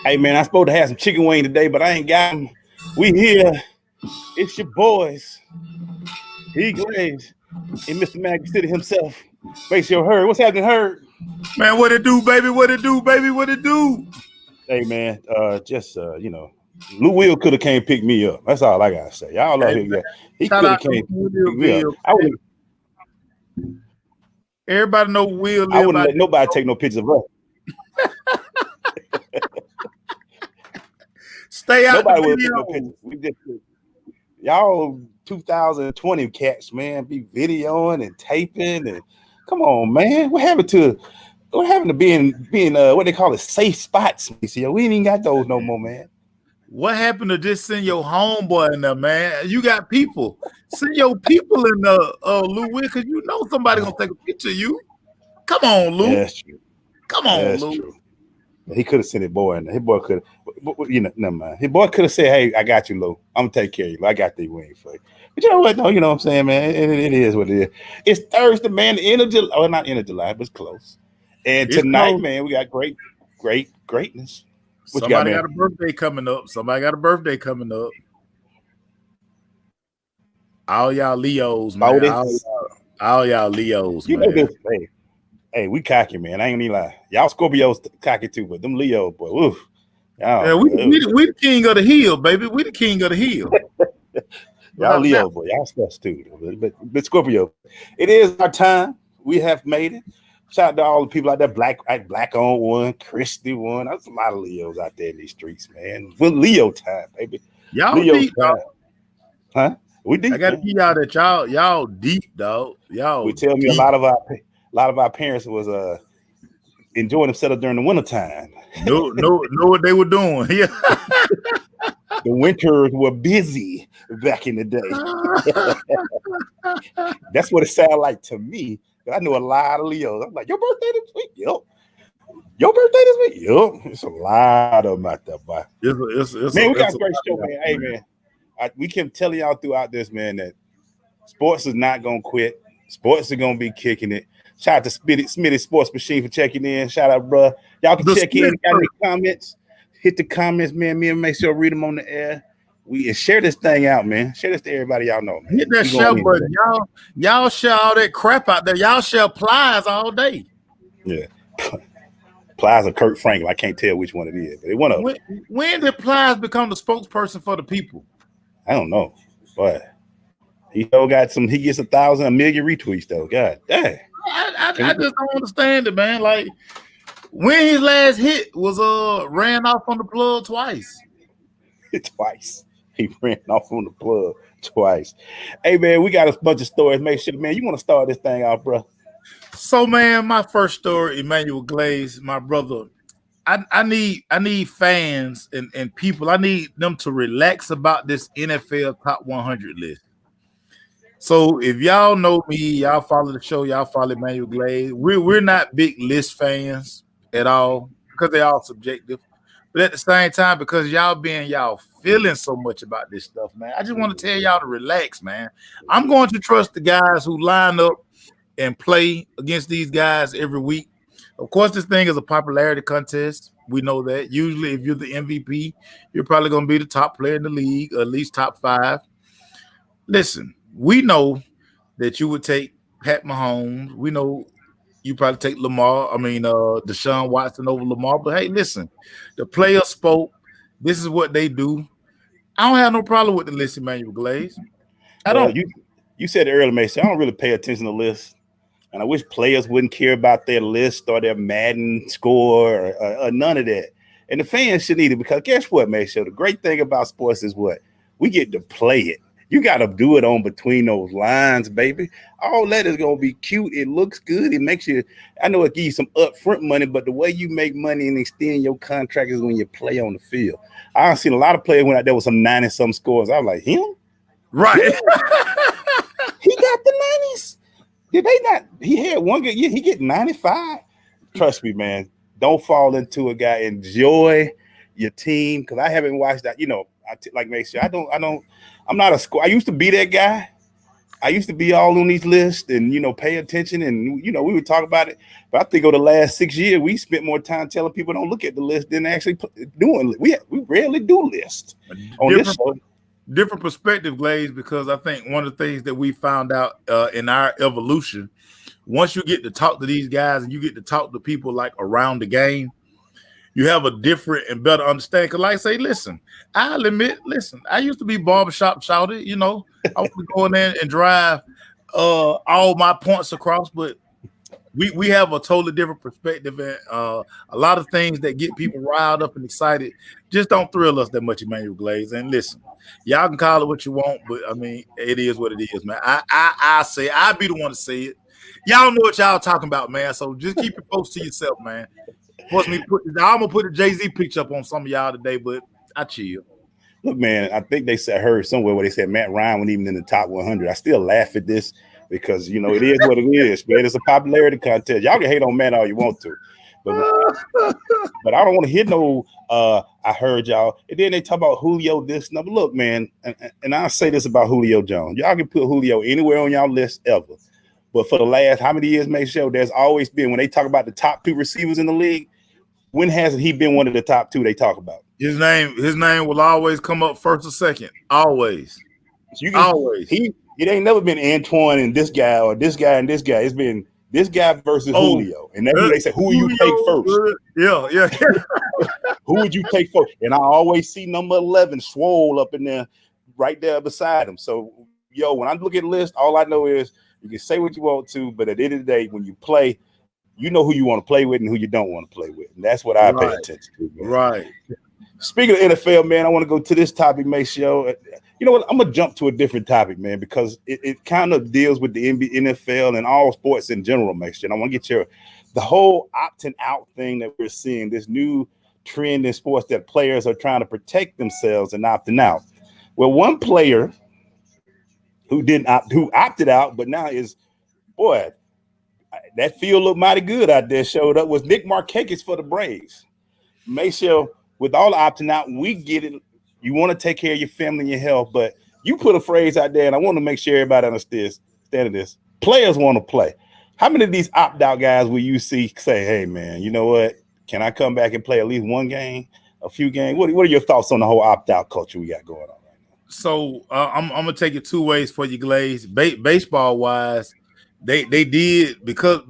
Hey man, I'm supposed to have some chicken wing today, but I ain't got them. We here. It's your boys, He Glaze, and Mr. Magic City himself. Face your herd. What's happening, herd? Man, what it do, baby? What it do, baby? What it do? Hey man, Lou Will could have came pick me up. That's all I gotta say. Y'all know Hey, him. Yeah. He shout could have out to came Will pick me up. Bill. Everybody know Will I live wouldn't by let nobody take no pictures of us. Stay out Nobody the will take no video. pictures. We just y'all 2020 cats, man, be videoing and taping and come on, man. What happened to being what they call it, safe spots? We ain't even got those no more, man. What happened to just send your homeboy in there, man? You got people. Send your people in the Lou Will, because you know somebody gonna take a picture of you. Come on, Lou. Yeah, that's true. Come on, That's Lou. true. He could have sent his boy in there. His boy could have, never mind. His boy could have said, "Hey, I got you, Lou. I'm gonna take care of you. I got the wing for you." But you know what? No, you know what I'm saying, man. It is what it is. It's Thursday, man. The end of July, or not end of July, but it's close. And It's tonight, close. man, we got greatness. What you Somebody got, man? got a birthday coming up. Somebody got a birthday coming up. All y'all Leos, man. All y'all Leos, You man. know this. Hey, we cocky, man. I ain't gonna lie. Y'all Scorpios cocky too, but them Leos, boy, oof. Yeah, we the king of the hill, baby. We the king of the hill. Y'all Leo, boy, y'all stuff too. But Scorpio, it is our time. We have made it. Shout out to all the people out there, Black on one, Christy one. There's a lot of Leos out there in these streets, man. We're Leo time, baby. Y'all Leo deep, time. dog. Huh? We deep. I gotta give y'all that y'all deep, dog. Y'all. We tell me deep. a lot of our parents was enjoying themselves during the wintertime. No, what they were doing. Yeah. The winters were busy back in the day. That's what it sounded like to me. I know a lot of Leos. I'm like, your birthday this week? Yep. Your birthday this week? Yep. It's a lot of them out there, boy. Man, we got a great show, man. Hey, man. We can tell y'all throughout this, man, that sports is not going to quit. Sports are going to be kicking it. Shout out to Smitty Sports Machine for checking in. Shout out, bro. Y'all can check in. Got any comments? Hit the comments, man. Me and make sure I read them on the air. Share this thing out, man. Share this to everybody y'all know, man. Hit that share button. Y'all share all that crap out there. Y'all share Plies all day. Yeah. Plies or Kurt Franklin. I can't tell which one it is, but it one of them. When did Plies become the spokesperson for the people? I don't know, but he still got some. He gets 1,000, 1 million retweets though. God dang. I just don't understand it, man. Like when his last hit was ran off on the plug twice. Twice. He ran off on the plug twice. Hey man, we got a bunch of stories. Make sure, man, you want to start this thing out, bro. So, man, my first story, Emmanuel Glaze, my brother. I need fans and people. I need them to relax about this NFL top 100 list. So if y'all know me, y'all follow the show, y'all follow Emmanuel Glaze. We're not big list fans at all because they're all subjective. But at the same time, because y'all feeling so much about this stuff, man, I just want to tell y'all to relax, man. I'm going to trust the guys who line up and play against these guys every week. Of course, this thing is a popularity contest. We know that. Usually, if you're the MVP, you're probably going to be the top player in the league, or at least top 5. Listen, we know that you would take Pat Mahomes. We know you probably take Deshaun Watson over Lamar. But hey, listen, the player spoke. This is what they do. I don't have no problem with the list, Emmanuel Glaze. I don't. You said it earlier, Mason. I don't really pay attention to lists. And I wish players wouldn't care about their list or their Madden score or none of that. And the fans should either, because guess what, Mason? The great thing about sports is what? We get to play it. You got to do it on between those lines, baby. All that is going to be cute. It looks good. It makes you, I know it gives you some upfront money, but the way you make money and extend your contract is when you play on the field. I've seen a lot of players went out there with some 90-some scores. I was like, him? Right. He got the 90s. Did they not? He had one good year. He get 95. Trust me, man. Don't fall into a guy. Enjoy your team, because I haven't watched that. You know, like make sure I'm not a score. I used to be that guy, I used to be all on these lists and, pay attention and, we would talk about it. But I think over the last 6 years, we spent more time telling people don't look at the list than actually doing. We rarely do lists on this show. Different perspective, Glaze, because I think one of the things that we found out in our evolution, once you get to talk to these guys and you get to talk to people like around the game, you have a different and better understanding. Because, like I say, listen, I'll admit, I used to be barbershop shouted, I was going in and drive all my points across, but we have a totally different perspective, and a lot of things that get people riled up and excited just don't thrill us that much, Emmanuel Glaze. And listen, y'all can call it what you want, but I mean, it is what it is, man. I say I'd be the one to say it. Y'all know what y'all talking about, man. So just keep it close to yourself, man. I'm gonna put a Jay-Z picture up on some of y'all today, but I chill. Look, man, I think I heard somewhere where they said Matt Ryan wasn't even in the top 100. I still laugh at this because, it is what it is, man. It's a popularity contest. Y'all can hate on Matt all you want to. But I don't want to hear no, I heard y'all. And then they talk about Julio this. Now, look, man, and I'll say this about Julio Jones. Y'all can put Julio anywhere on y'all list ever. But for the last how many years, make sure there's always been, when they talk about the top 2 receivers in the league, when hasn't he been one of the top 2 they talk about? His name will always come up first or second. Always. Always. It ain't never been Antoine and this guy or this guy and this guy. It's been this guy versus Julio. And that's they say, who will you take first? Yeah. Who would you take first? And I always see number 11 swole up in there, right there beside him. So, when I look at the list, all I know is you can say what you want to, but at the end of the day, when you play, you know who you want to play with and who you don't want to play with. And that's what I pay attention to, man. Right. Speaking of NFL, man, I want to go to this topic, make sure. You know what? I'm going to jump to a different topic, man, because it kind of deals with the NFL and all sports in general, make sure. And I want to get the whole opting out thing that we're seeing, this new trend in sports that players are trying to protect themselves and opting out. Well, one player who opted out, but now is, boy, that field looked mighty good out there, showed up, was Nick Markakis for the Braves. Make sure with all the opting out, we get it. You want to take care of your family and your health, but you put a phrase out there, and I want to make sure everybody understands this. Players want to play. How many of these opt-out guys will you see say, hey, man, you know what? Can I come back and play at least one game, a few games? What are your thoughts on the whole opt-out culture we got going on right now? So I'm going to take it 2 ways for you, Glaze. Baseball-wise, they did, because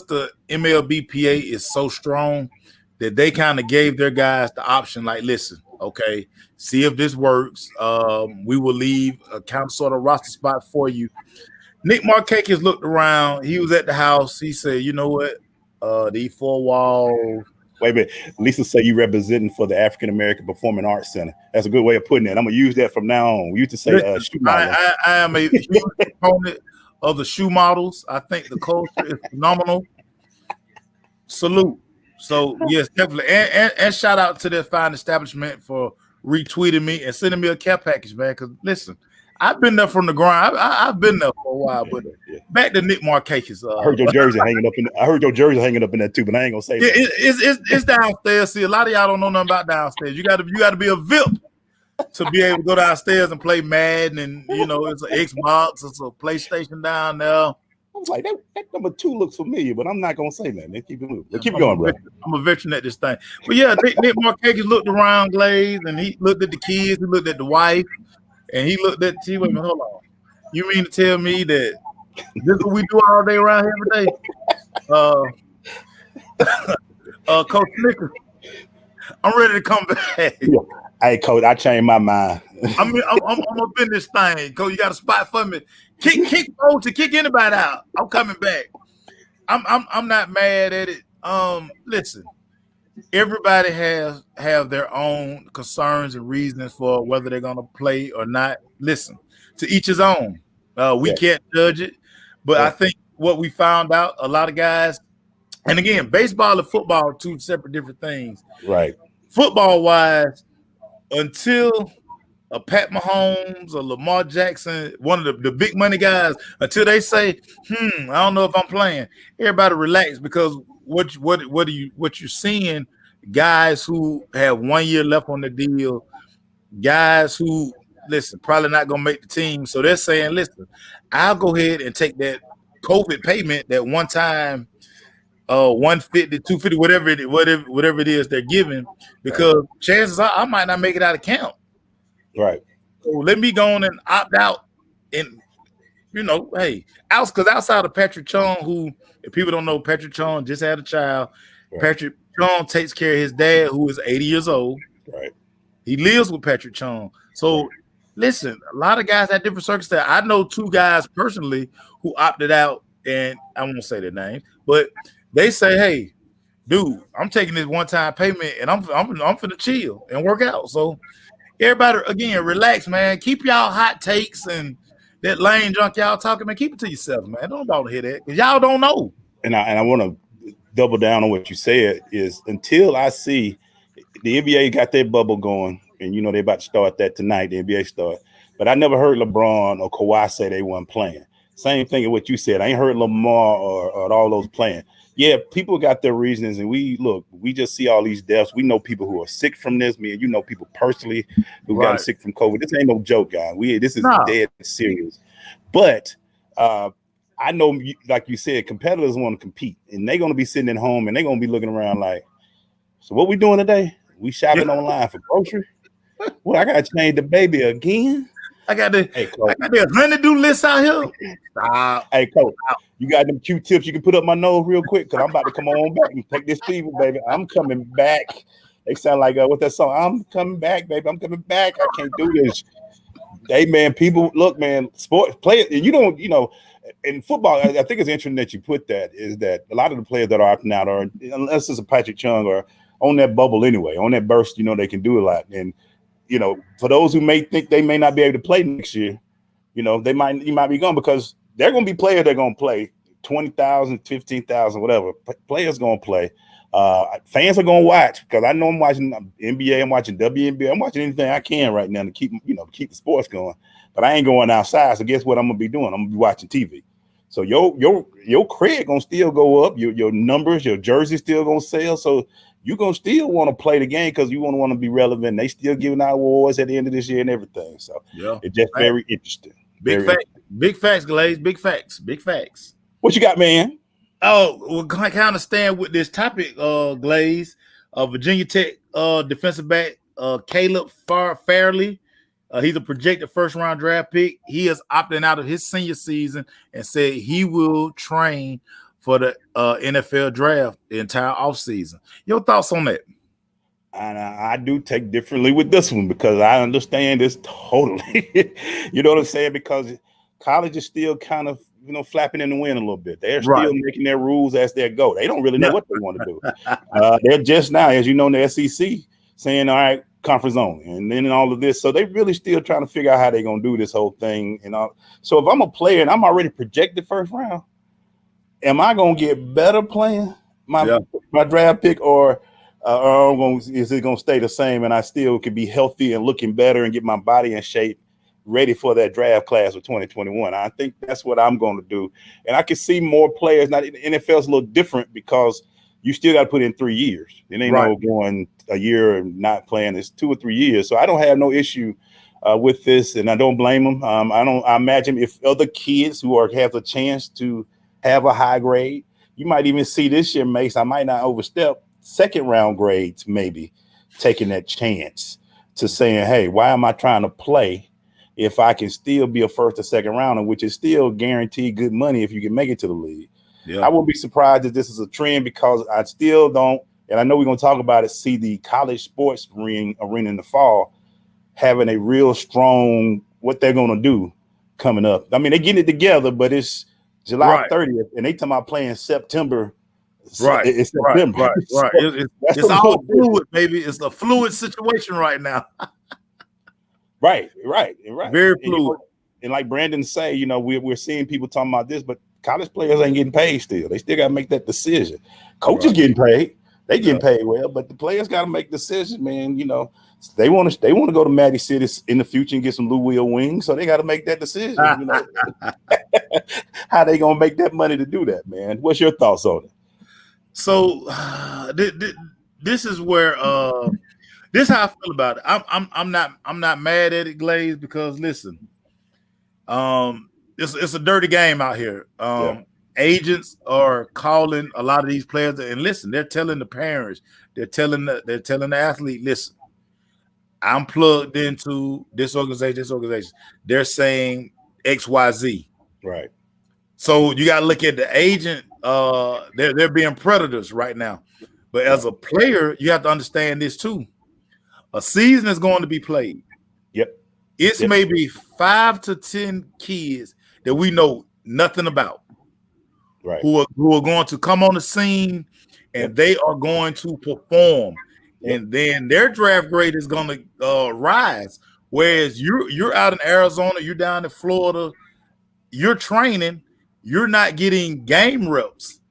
the MLBPA is so strong that they kind of gave their guys the option, like, listen, okay, see if this works. We will leave a kind of sort of roster spot for you. Nick Markakis looked around. He was at the house. He said, you know what? These 4 walls. Wait a minute. Lisa say you representing for the African American Performing Arts Center. That's a good way of putting it. I'm going to use that from now on. We used to say shoe model. I am a huge proponent of the shoe models. I think the culture is phenomenal. Salute. So, yes, definitely. And shout out to that fine establishment for retweeting me and sending me a care package, man. Because, listen, I've been there from the ground. I've been there for a while. But back to Nick Markakis. I heard your jersey hanging up in there. I heard your jersey hanging up in there, too, but I ain't going to say that. It's downstairs. See, a lot of y'all don't know nothing about downstairs. You got to be a VIP to be able to go downstairs and play Madden. And, it's an Xbox. It's a PlayStation down there. I was like, that number 2 looks familiar, but I'm not gonna say that. Man, keep it moving. Keep going, bro. I'm a veteran at this thing. But yeah, Nick Markakis looked around Glaze, and he looked at the kids, he looked at the wife, and he looked at the TV. Hold on, you mean to tell me that this is what we do all day around here every day? Coach Snickers, I'm ready to come back. Yeah. Hey, Coach, I changed my mind. I'm up in this thing, Coach. You got a spot for me. Kick Coach to kick anybody out. I'm coming back. I'm not mad at it. Listen, everybody have their own concerns and reasons for whether they're gonna play or not. Listen, to each his own. We can't judge it, but I think what we found out, a lot of guys, and again, baseball and football are 2 separate different things. Right. Football wise, until a Pat Mahomes or Lamar Jackson, one of the big money guys, until they say, I don't know if I'm playing, everybody relax, because what you're seeing, guys who have 1 year left on the deal, guys who listen, probably not gonna make the team. So they're saying, listen, I'll go ahead and take that COVID payment, that one time 150, 250, whatever it is they're giving, because chances are I might not make it out of camp. Right. So let me go on and opt out. And hey, because outside of Patrick Chung, who, if people don't know, Patrick Chung just had a child. Right. Patrick Chung takes care of his dad, who is 80 years old. Right. He lives with Patrick Chung. So listen, a lot of guys have different circumstances. I know 2 guys personally who opted out, and I won't say their names, but they say, hey, dude, I'm taking this one-time payment and I'm finna chill and work out. So everybody, again, relax, man. Keep y'all hot takes and that lane junk y'all talking, man. Keep it to yourself, man. Don't bother to hear that, because y'all don't know. And I want to double down on what you said, is until I see the NBA got their bubble going, and they're about to start that tonight, the NBA start. But I never heard LeBron or Kawhi say they weren't playing. Same thing as what you said. I ain't heard Lamar or all those playing. Yeah, people got their reasons, and we just see all these deaths. We know people who are sick from this. Me and you know people personally who got sick from COVID. This ain't no joke, guys. This is dead serious. But I know, like you said, competitors want to compete, and they're going to be sitting at home and they're going to be looking around like, so what we doing today? We shopping online for groceries? Well, I got to change the baby again. I got the honeydew list out here. Hey, Coach, you got them Q-tips you can put up my nose real quick, because I'm about to come on back and take this fever, baby. I'm coming back. They sound like what's that song? I'm coming back, baby. I'm coming back. I can't do this. Hey, man, people, look, man, sports play it. And in football, I think it's interesting that you put that, is that a lot of the players that are opting out are, unless it's a Patrick Chung, or on that bubble anyway, on that burst, they can do a lot. And for those who may think they may not be able to play next year, you might be gone, because they're going to be players that are going to play 20,000, 15,000, whatever. Players going to play. Fans are going to watch, because I know I'm watching NBA, I'm watching WNBA, I'm watching anything I can right now to keep the sports going. But I ain't going outside. So guess what I'm going to be doing? I'm going to be watching TV. So your cred going to still go up. Your numbers, your jersey still going to sell. So you're going to still want to play the game, because you want to be relevant. They still giving out awards at the end of this year and everything. So it's just very interesting. Big facts, Glaze. Big facts. What you got, man? Oh, we're kind of staying with this topic, Glaze. Virginia Tech defensive back Caleb Fairley. He's a projected first-round draft pick. He is opting out of his senior season and said he will train for the NFL draft the entire offseason. Your thoughts on that? And I do take differently with this one, because I understand this totally. You know what I'm saying? Because college is still kind of, flapping in the wind a little bit. They're still making their rules as they go. They don't really know what they want to do. They're just now, as you know, in the SEC saying, all right, conference only, and then all of this. So they really still trying to figure out how they're going to do this whole thing. So if I'm a player and I'm already projected first round, am I going to get better playing my draft pick, or is it going to stay the same and I still can be healthy and looking better and get my body in shape, ready for that draft class of 2021? I think that's what I'm going to do. And I can see more players. Now, the NFL's a little different, because you still got to put in 3 years. It ain't no going a year and not playing. It's 2 or 3 years. So I don't have no issue with this, and I don't blame them. I imagine if other kids who have a chance to have a high grade, you might even see this year, Mace, I might not overstep second round grades, maybe taking that chance to saying, hey, why am I trying to play if I can still be a first or second rounder, which is still guaranteed good money if you can make it to the league. Yeah. I wouldn't be surprised if this is a trend, because I still don't, and I know we're going to talk about it, see the college sports arena in the fall having a real strong, what they're going to do coming up. I mean, they're getting it together, but it's July 30th, and they talking about playing September. It's September. Right. It's all fluid, baby. It's a fluid situation right now. Right. Very fluid. And like Brandon say, we're seeing people talking about this, but college players ain't getting paid still. They still got to make that decision. Coaches getting paid. They getting paid well, but the players got to make decisions, man. They want to go to Maddie City in the future and get some Lou Will wings, so they got to make that decision. How they gonna make that money to do that, man? What's your thoughts on it? So this is where This is how I feel about it. I'm not mad at it, Glaze, because listen, it's a dirty game out here. Agents are calling a lot of these players, and listen, they're telling the parents, they're telling the athlete, listen, I'm plugged into this organization. They're saying XYZ. Right. So you got to look at the agent. They're being predators right now. But as a player, you have to understand this too. A season is going to be played. Yep. It's maybe 5 to 10 kids that we know nothing about. Right. Who are going to come on the scene and they are going to perform. And then their draft grade is going to rise. Whereas you're out in Arizona, you're down in Florida, you're training, you're not getting game reps.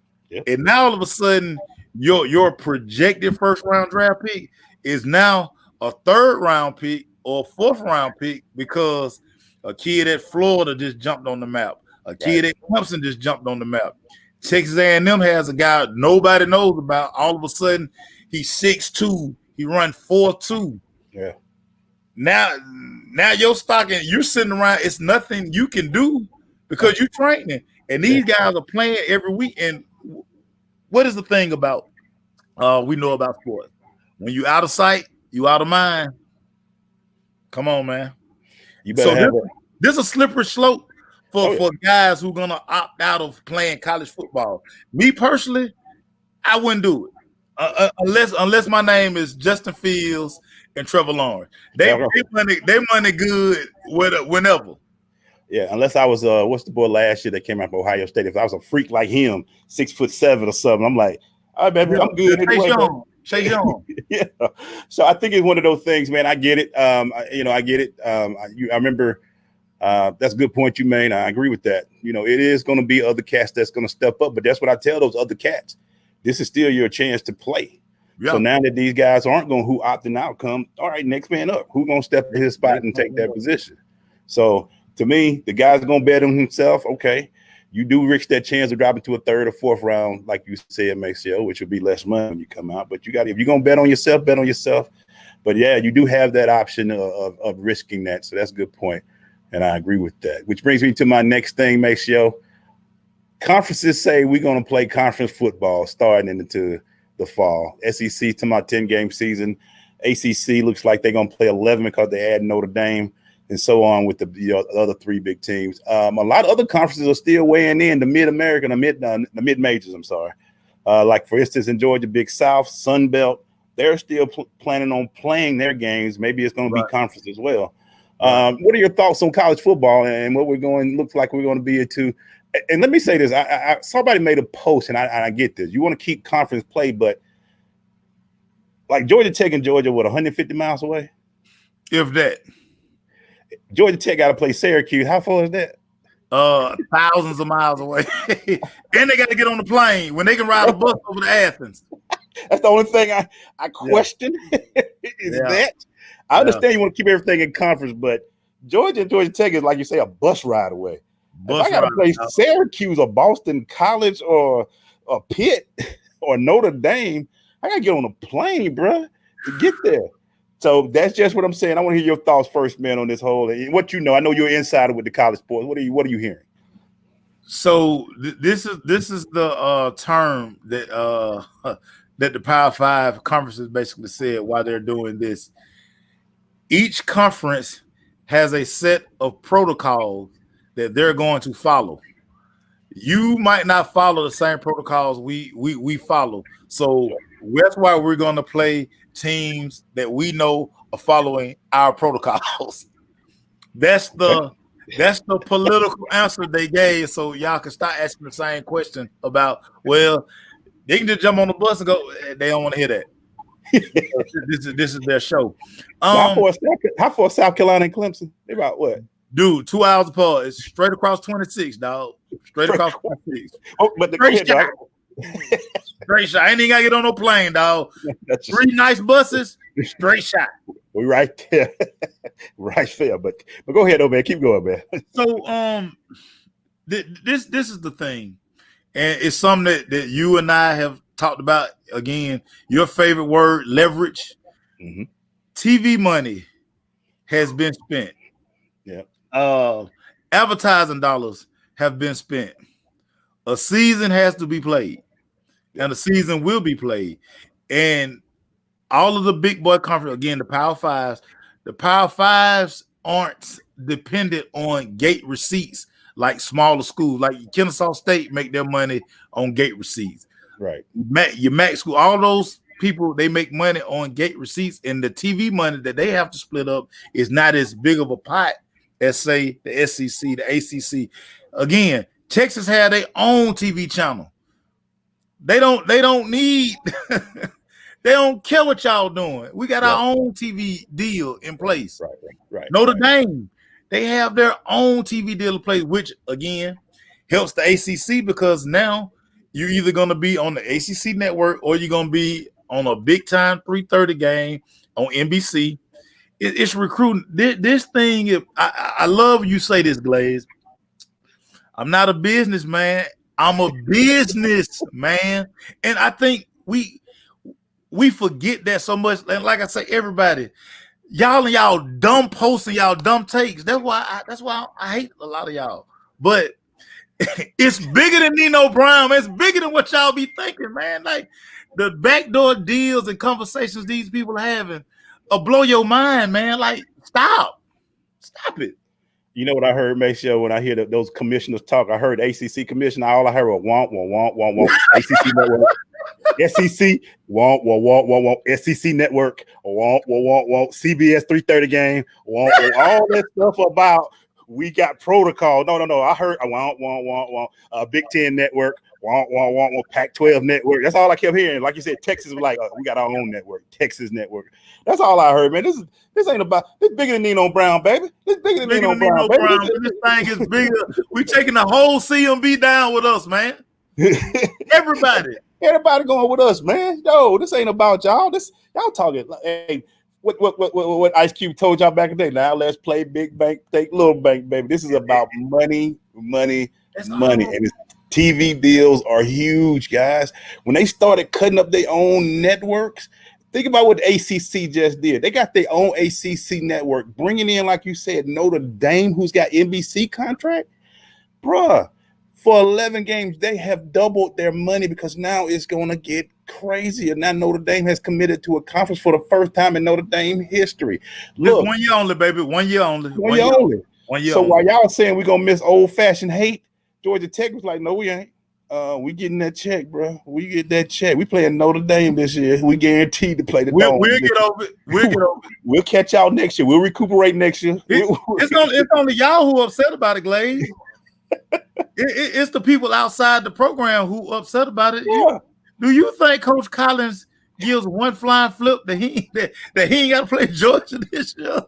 And now all of a sudden, your projected first round draft pick is now a third round pick or fourth round pick because a kid at Florida just jumped on the map. A kid at Clemson just jumped on the map. Texas A&M has a guy nobody knows about. All of a sudden, he's 6'2". He run 4.2. Yeah. Now your stock and you're sitting around. It's nothing you can do because you're training, and these guys are playing every week. And what is the thing about we know about sports? When you out of sight, you out of mind. Come on, man. You better this is a slippery slope for guys who are gonna opt out of playing college football. Me personally, I wouldn't do it unless my name is Justin Fields and Trevor Lawrence. They money good whenever. Yeah, unless I was what's the boy last year that came out of Ohio State? If I was a freak like him, 6'7" or something, I'm like, all right, baby, I'm good anyway. Chase Young. Yeah. So I think it's one of those things, man. I get it. I get it. I remember that's a good point you made. I agree with that. It is going to be other cats that's going to step up, but that's what I tell those other cats. This is still your chance to play. Yeah. So now that these guys aren't going who opting out, come, all right, next man up. Who's going to step in his spot and take that position? So to me, the guy's going to bet on himself. Okay. You do risk that chance of dropping to a third or fourth round, like you said, Maceo, which would be less money when you come out. But if you're going to bet on yourself, bet on yourself. But yeah, you do have that option of risking that. So that's a good point. And I agree with that, which brings me to my next thing, Maceo. Conferences say we're going to play conference football starting into the fall. SEC to my 10-game season. ACC looks like they're going to play 11 because they add Notre Dame and so on with the other three big teams. A lot of other conferences are still weighing in, the Mid-American, the mid-majors, I'm sorry. Like, for instance, in Georgia, Big South, Sun Belt, they're still planning on playing their games. Maybe it's going to be conference as well. What are your thoughts on college football and what looks like we're going to be into? And let me say this. Somebody made a post, and I get this. You want to keep conference play, but like Georgia Tech and Georgia, 150 miles away? If that. Georgia Tech got to play Syracuse. How far is that? Thousands of miles away. And they got to get on the plane when they can ride a bus over to Athens. That's the only thing I question is that. I understand you want to keep everything in conference, but Georgia and Georgia Tech is, like you say, a bus ride away. If I got to play Syracuse or Boston College or Pitt or Notre Dame, I got to get on a plane, bro, to get there. So that's just what I'm saying. I want to hear your thoughts first, man, on this whole what you know. I know you're insider with the college sports. What are you hearing? So this is the term that that the Power Five conferences basically said why they're doing this. Each conference has a set of protocols that they're going to follow. You might not follow the same protocols we follow. So that's why we're going to play teams that we know are following our protocols. That's the political answer they gave. So y'all can start asking the same question about, well, they can just jump on the bus and go. They don't want to hear that. This is their show. How far South Carolina and Clemson? They about what? Dude, 2 hours apart. It's straight across 26, dog. Straight across 26. Oh, but straight shot. Straight shot. I ain't even gotta get on no plane, dog. 3 nice buses, straight shot. We right there. Right there. But go ahead, though, man. Keep going, man. So this is the thing. And it's something that you and I have talked about. Again, your favorite word, leverage. Mm-hmm. TV money has been spent. Yeah. Advertising dollars have been spent. A season has to be played, and a season will be played. And all of the big boy conference, again, the Power Fives aren't dependent on gate receipts like smaller schools. Like Kennesaw State make their money on gate receipts. Right. Your MAC school, all those people, they make money on gate receipts, and the TV money that they have to split up is not as big of a pot as, say, the SEC, the ACC. Again, Texas had their own TV channel. They don't need they don't care what y'all doing. We got our own TV deal in place. Right. Notre Dame, they have their own TV deal in place, which again helps the ACC because now you're either going to be on the ACC network or you're going to be on a big time 3:30 game on NBC. It's recruiting. This thing, I love you say this, Glaze. I'm not a businessman. I'm a businessman. And I think we forget that so much. And like I say, everybody, y'all and y'all dumb posts and y'all dumb takes. That's why I hate a lot of y'all. But it's bigger than Nino Brown. It's bigger than what y'all be thinking, man. Like the backdoor deals and conversations these people are having will blow your mind, man. Like, stop it. You know what I heard, Maceo, when I hear those commissioners talk? I heard ACC commissioner. All I heard was want. ACC network, SEC want. SEC network want. CBS 3:30 game want. All that stuff about we got protocol. No. I heard I want. Big Ten network want. Pac-12 network. That's all I kept hearing. Like you said, Texas was like, we got our own network. Texas network. That's all I heard, man. This ain't about. This bigger than Nino Brown, baby. This bigger than Nino Brown, baby. This thing is bigger. We taking the whole CMB down with us, man. Everybody going with us, man. Yo, this ain't about y'all. This y'all talking. Hey, what Ice Cube told y'all back in the day. Now let's play big bank, take little bank, baby. This is about money. And it's TV deals are huge, guys. When they started cutting up their own networks, think about what the ACC just did. They got their own ACC network, bringing in, like you said, Notre Dame, who's got NBC contract. Bruh, for 11 games, they have doubled their money because now it's going to get crazier. Now Notre Dame has committed to a conference for the first time in Notre Dame history. Look, 1 year only, baby. 1 year only. 1 year only. 1 year. So while y'all saying we're going to miss old-fashioned hate, Georgia Tech was like, no, we ain't. We getting that check, bro. We get that check. We playing Notre Dame this year. We guaranteed to play the Dome. We'll get over it. We'll catch y'all next year. We'll recuperate next year. It's only y'all who upset about it, Glaze. It's the people outside the program who upset about it. Yeah. Do you think Coach Collins gives one flying flip that he ain't got to play Georgia this year?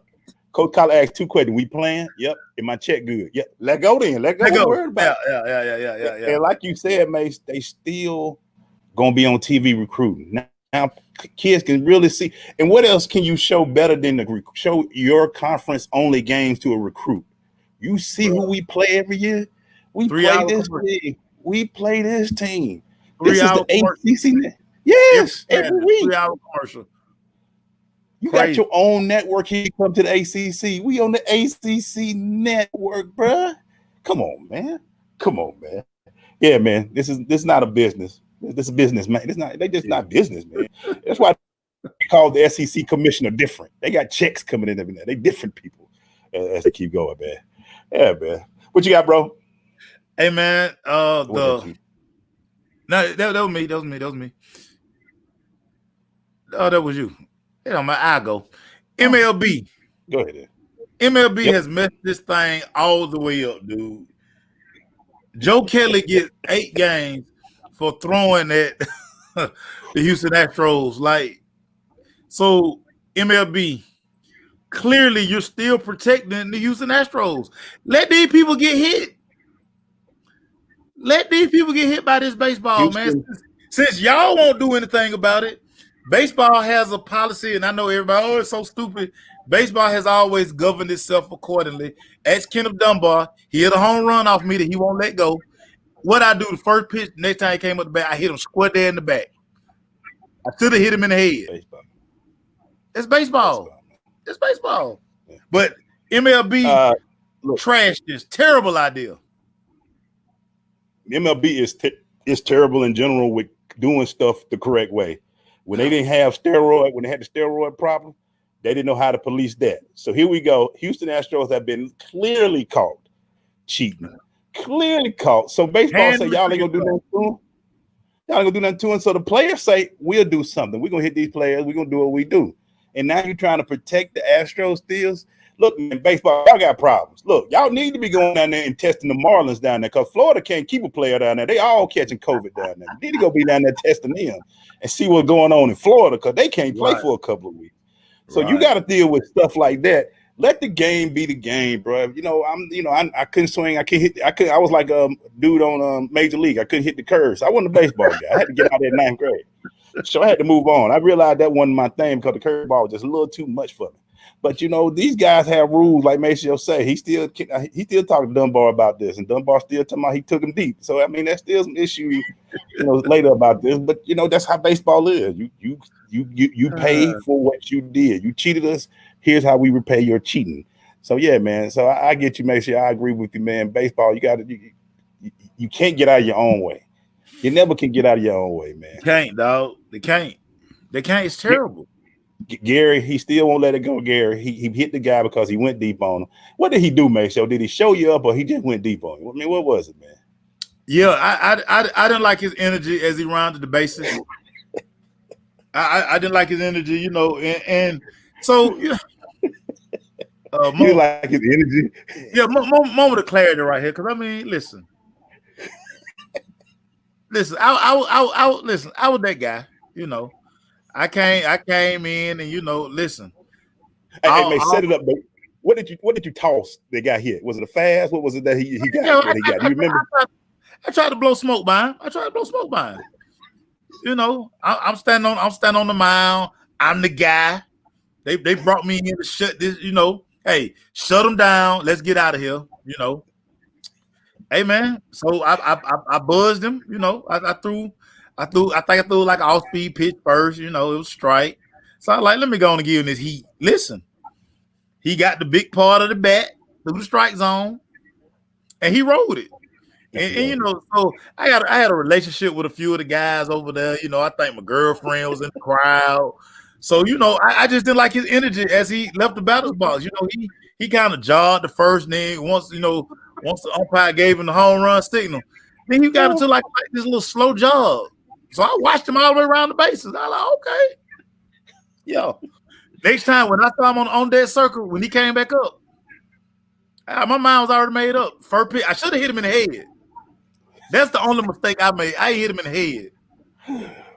Coach Collins asked 2 questions. We playing? Yep. Is my check good? Yep. Let go then. Let go. Worry about it. And like you said, Mace, they still gonna be on TV recruiting. Now kids can really see. And what else can you show better than to show your conference only games to a recruit? You see who we play every year. We play this team. We play this team. This is the ACC. Yes, every week. 3-hour commercial. You got your own network here. You come to the ACC. We on the ACC network, bruh. Come on, man. Yeah, man. This is not a business. This is a business, man. They just not business, man. That's why they call the SEC commissioner different. They got checks coming in every day. They different people as they keep going, man. Yeah, man. What you got, bro? Hey, man. That was me. Oh, that was you. I go. MLB. Go ahead. MLB has messed this thing all the way up, dude. Joe Kelly gets 8 games for throwing at the Houston Astros. So MLB, clearly you're still protecting the Houston Astros. Let these people get hit. Let these people get hit by this baseball, man. Since y'all won't do anything about it, baseball has a policy, and I know everybody, it's so stupid. Baseball has always governed itself accordingly. Ask Kenneth Dunbar. He hit a home run off me that he won't let go. What I do, the first pitch, next time he came up the bat, I hit him square there in the back. I should have hit him in the head. It's baseball. It's baseball. But MLB trashed this terrible idea. MLB is terrible in general with doing stuff the correct way. When they didn't have when they had the steroid problem, they didn't know how to police that. So here we go. Houston Astros have been clearly caught cheating. Clearly caught. So baseball say y'all ain't gonna do nothing to them. Y'all ain't gonna do nothing to them. So the players say we'll do something. We're gonna hit these players. We're gonna do what we do. And now you're trying to protect the Astros steals. Look, man, baseball, y'all got problems. Look, y'all need to be going down there and testing the Marlins down there because Florida can't keep a player down there. They all catching COVID down there. You need to go be down there testing them and see what's going on in Florida because they can't play for a couple of weeks. So you got to deal with stuff like that. Let the game be the game, bro. I couldn't swing. I couldn't hit. I was like a dude on Major League. I couldn't hit the curves. I wasn't a baseball guy. I had to get out there in 9th grade. So I had to move on. I realized that wasn't my thing because the curveball was just a little too much for me. But these guys have rules, like Maceo say. He still talking to Dunbar about this, and Dunbar still talking about he took him deep. So I mean, there's still some issue, later about this. But that's how baseball is. You pay for what you did. You cheated us. Here's how we repay your cheating. So yeah, man. So I get you, Maceo. I agree with you, man. Baseball, you can't get out of your own way. You never can get out of your own way, man. Can't, dog. They can't. It's terrible. Gary, he still won't let it go. Gary, he hit the guy because he went deep on him. What did he do, Maceo? Did he show you up or he just went deep on you? I mean, what was it, man? Yeah, I didn't like his energy as he rounded the bases. I didn't like his energy, and so you like his energy. Yeah, moment of clarity right here, because I mean, listen, I was that guy, I came in and listen. Hey, set it up, but what did you toss that got hit? Was it a fast? What was it that he got? That he got? You remember? I tried to blow smoke by him. I'm standing on the mound. I'm the guy. They brought me in to shut this. Hey, shut them down. Let's get out of here. Hey man. So I buzzed him. I threw like an off-speed pitch first. It was strike. So I like, let me go on and give him this heat. Listen, he got the big part of the bat through the strike zone, and he rolled it. And so I had a relationship with a few of the guys over there. I think my girlfriend was in the crowd. So I just didn't like his energy as he left the batter's box. He kind of jogged the first, and then once the umpire gave him the home run signal, then he got into like this little slow jog. So I watched him all the way around the bases. I was like, okay. Yo, next time when I saw him on that circle, when he came back up, my mind was already made up. First pitch, I should have hit him in the head. That's the only mistake I made. I hit him in the head.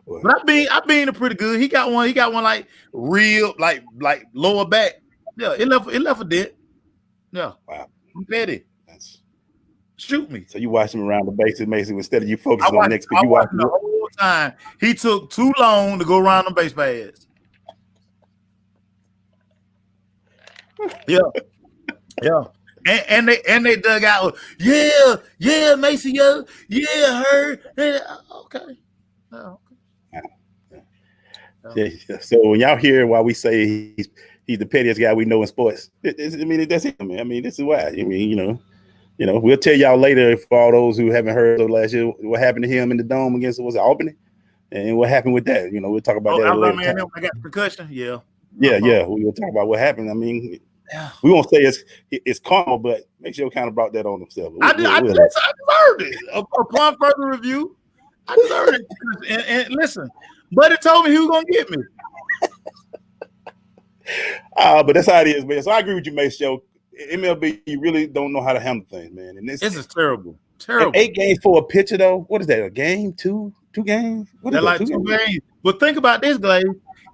But I been pretty good. He got one like real, like lower back. Yeah, it left a dent. Yeah. Wow. I'm petty. Shoot me. So you watch him around the bases, Mason, instead of you focusing on the next pitch. You watch him the whole time. He took too long to go around the base paths. Yeah. Yeah. And they dug out. Yeah, Mason, yeah, her. Yeah, okay. Oh, okay. Yeah. So when y'all hear why we say he's the pettiest guy we know in sports, that's him, man. I mean, this is why. I mean, we'll tell y'all later for all those who haven't heard of last year what happened to him in the dome against Albany, and what happened with that. We'll talk about that later. I got concussion. Yeah. Yeah. We'll talk about what happened. I mean. Yeah. We won't say it's karma, but make sure kind of brought that on himself. I deserved it. Upon further review, I deserved it. And listen, Buddy told me he was gonna get me. But that's how it is, man. So I agree with you, Maceo. MLB, you really don't know how to handle things, man. And this is terrible. Terrible. 8 games for a pitcher, though. What is that? A game? Two games? They're like 2 games. But think about this, Glaze.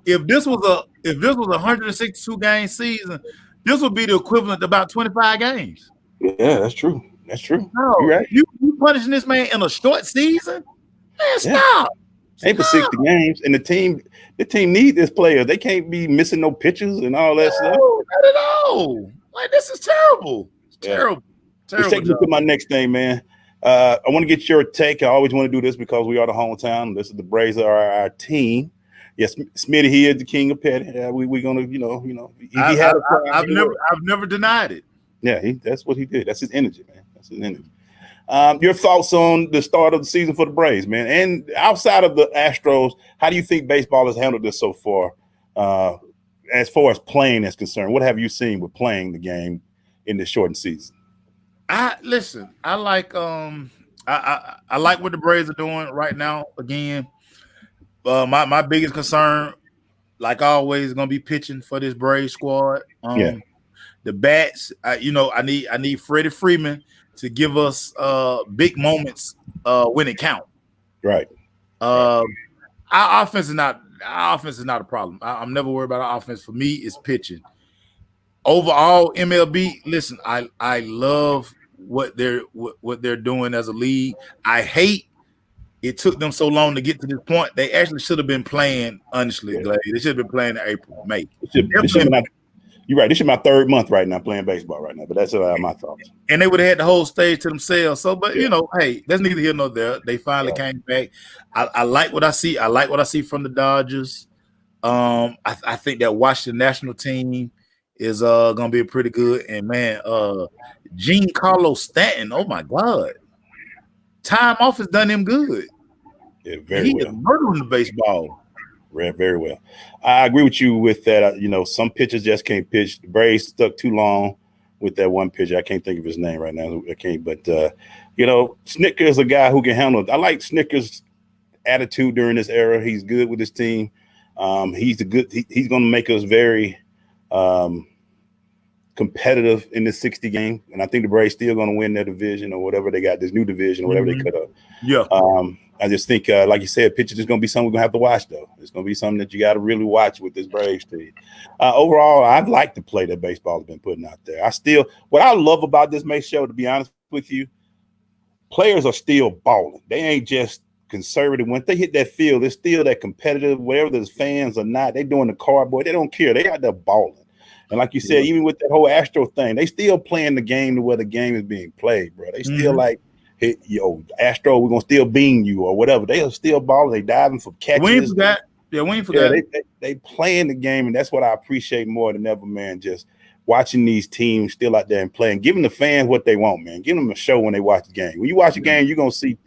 If this was a 162 game season, this would be the equivalent to about 25 games. Yeah, that's true. No, you're right. You punishing this man in a short season? Man, stop. Ain't for 60 games, and the team need this player. They can't be missing no pitches and all that stuff. Not at all. Like, this is terrible. It's terrible. Let's take a look at my next thing, man. I want to get your take. I always want to do this because we are the hometown. This is the Braves are our team. Yes, Smitty, he is the king of petty. We're gonna, you know, I've never denied it. Yeah, that's what he did. That's his energy, man. That's his energy. Your thoughts on the start of the season for the Braves, man, and outside of the Astros, how do you think baseball has handled this so far, as far as playing is concerned? What have you seen with playing the game in the shortened season? I like I like what the Braves are doing right now. Again, my biggest concern, like always, is gonna be pitching for this Braves squad. The bats, I need Freddie Freeman to give us big moments when it counts. Right. Our offense is not a problem. I'm never worried about our offense. For me, it's pitching. Overall, MLB, listen, I love what they're doing as a league. I hate it took them so long to get to this point. They actually should have been playing, honestly, Glade. They should have been playing in April, May. You're right. This is my third month right now playing baseball right now, but that's my thoughts. And they would have had the whole stage to themselves. So, but hey, that's neither here nor there. They finally came back. I like what I see. I like what I see from the Dodgers. I think that Washington national team is gonna be pretty good. And man, Giancarlo Stanton, oh my God. Time off has done him good. Yeah, very well. He is murdering the baseball. Very well. I agree with you with that. Some pitchers just can't pitch. The Braves stuck too long with that one pitcher. I can't think of his name right now. I can't. But Snitker is a guy who can handle it. I like Snitker's attitude during this era. He's good with his team. He's going to make us very competitive in this 60 game, and I think the Braves still going to win their division or whatever they got, this new division or whatever they cut up. Yeah. I just think, like you said, pitchers is going to be something we're going to have to watch, though. It's going to be something that you got to really watch with this Braves team. Overall, I'd like to play that baseball has been putting out there. What I love about this May show, to be honest with you, players are still balling. They ain't just conservative. When they hit that field, it's still that competitive, whether there's fans or not. They doing the cardboard. They don't care. They out there balling. And like you said, even with that whole Astro thing, they still playing the game to where the game is being played, bro. They still like, hey, Astro, we're going to still beam you or whatever. They are still balling. They diving for catches. We ain't forgot. Yeah, we ain't forgot. Yeah, they playing the game, and that's what I appreciate more than ever, man, just watching these teams still out there and playing, giving the fans what they want, man. Give them a show when they watch the game. When you watch the game, you're going to see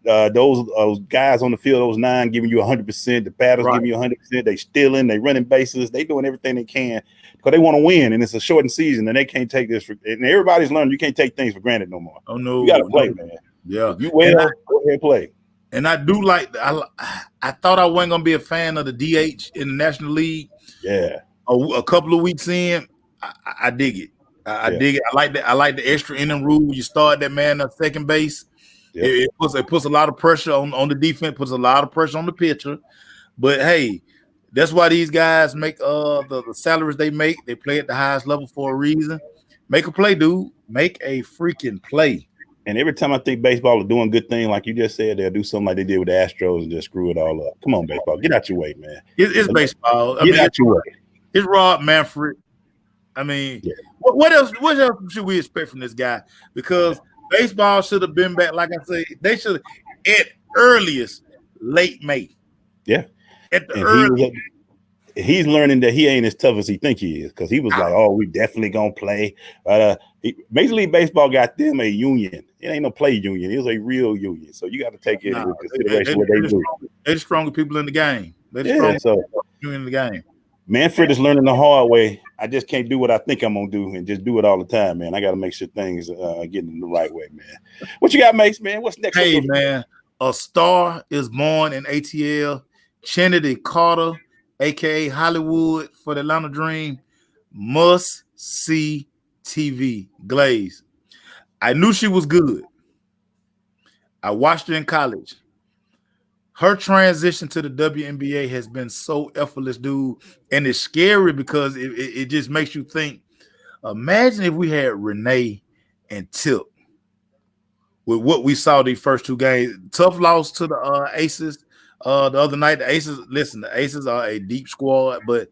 those guys on the field, those 9 giving you 100%, the batters giving you 100%. They stealing, they running bases, they doing everything they can because they want to win, and it's a shortened season, and they can't take this and everybody's learning you can't take things for granted no more. Oh no, you got to play, man. Yeah, you go ahead and play. And I do like. I thought I wasn't gonna be a fan of the DH in the National League. Yeah, a couple of weeks in, I dig it. I dig it. I like that. I like the extra inning rule. You start that man at second base. Yep. It puts a lot of pressure on the defense. Puts a lot of pressure on the pitcher. But hey, that's why these guys make the salaries they make. They play at the highest level for a reason. Make a play, dude. Make a freaking play. And every time I think baseball is doing good thing, like you just said, they'll do something like they did with the Astros and just screw it all up. Come on, baseball. Get out your way, man. It's baseball. Get out your way. It's Rob Manfred. I mean, what else should we expect from this guy? Because baseball should have been back, like I say, they should have at earliest late May. Yeah. At the earliest. He's learning that he ain't as tough as he think he is because he was like, "Oh, we definitely gonna play." Major League Baseball got them a union. It ain't no play union. It was a real union. So you got to take it into consideration what they do. They're the stronger people in the game. They're the strongest people in the game. Manfred is learning the hard way. I just can't do what I think I'm gonna do and just do it all the time, man. I got to make sure things get in the right way, man. What you got, Mace, man? What's next? Hey, man, a star is born in ATL. Kennedy Carter, aka Hollywood for the Atlanta Dream, must see TV. Glaze. I knew she was good. I watched her in college. Her transition to the WNBA has been so effortless, dude, and it's scary because it just makes you think. Imagine if we had Renee and Tip with what we saw these first 2 games. Tough loss to the Aces. The other night, the Aces are a deep squad, but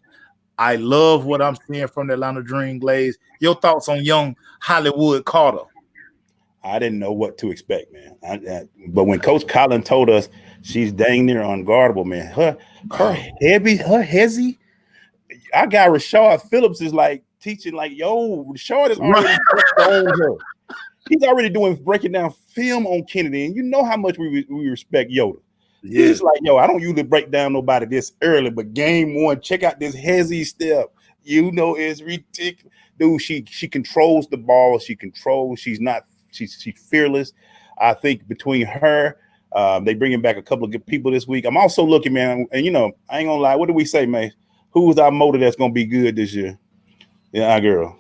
I love what I'm seeing from the Atlanta Dream. Glaze. Your thoughts on young Hollywood Carter? I didn't know what to expect, man. But when Coach Collin told us She's dang near unguardable, man. Her hezzy. Our guy Rashard Phillips is like teaching, like, yo, Rashard is already on her. He's already breaking down film on Kennedy, and you know how much we respect Yoda. Yeah. He's like, yo, I don't usually break down nobody this early, but game one, check out this hezzy step. You know, it's ridiculous. Dude, she controls the ball. She's fearless. I think between her, they bringing back a couple of good people this week. I'm also looking, man, and you know, I ain't gonna lie. What do we say, man? Who's our motor that's gonna be good this year? Yeah, our girl.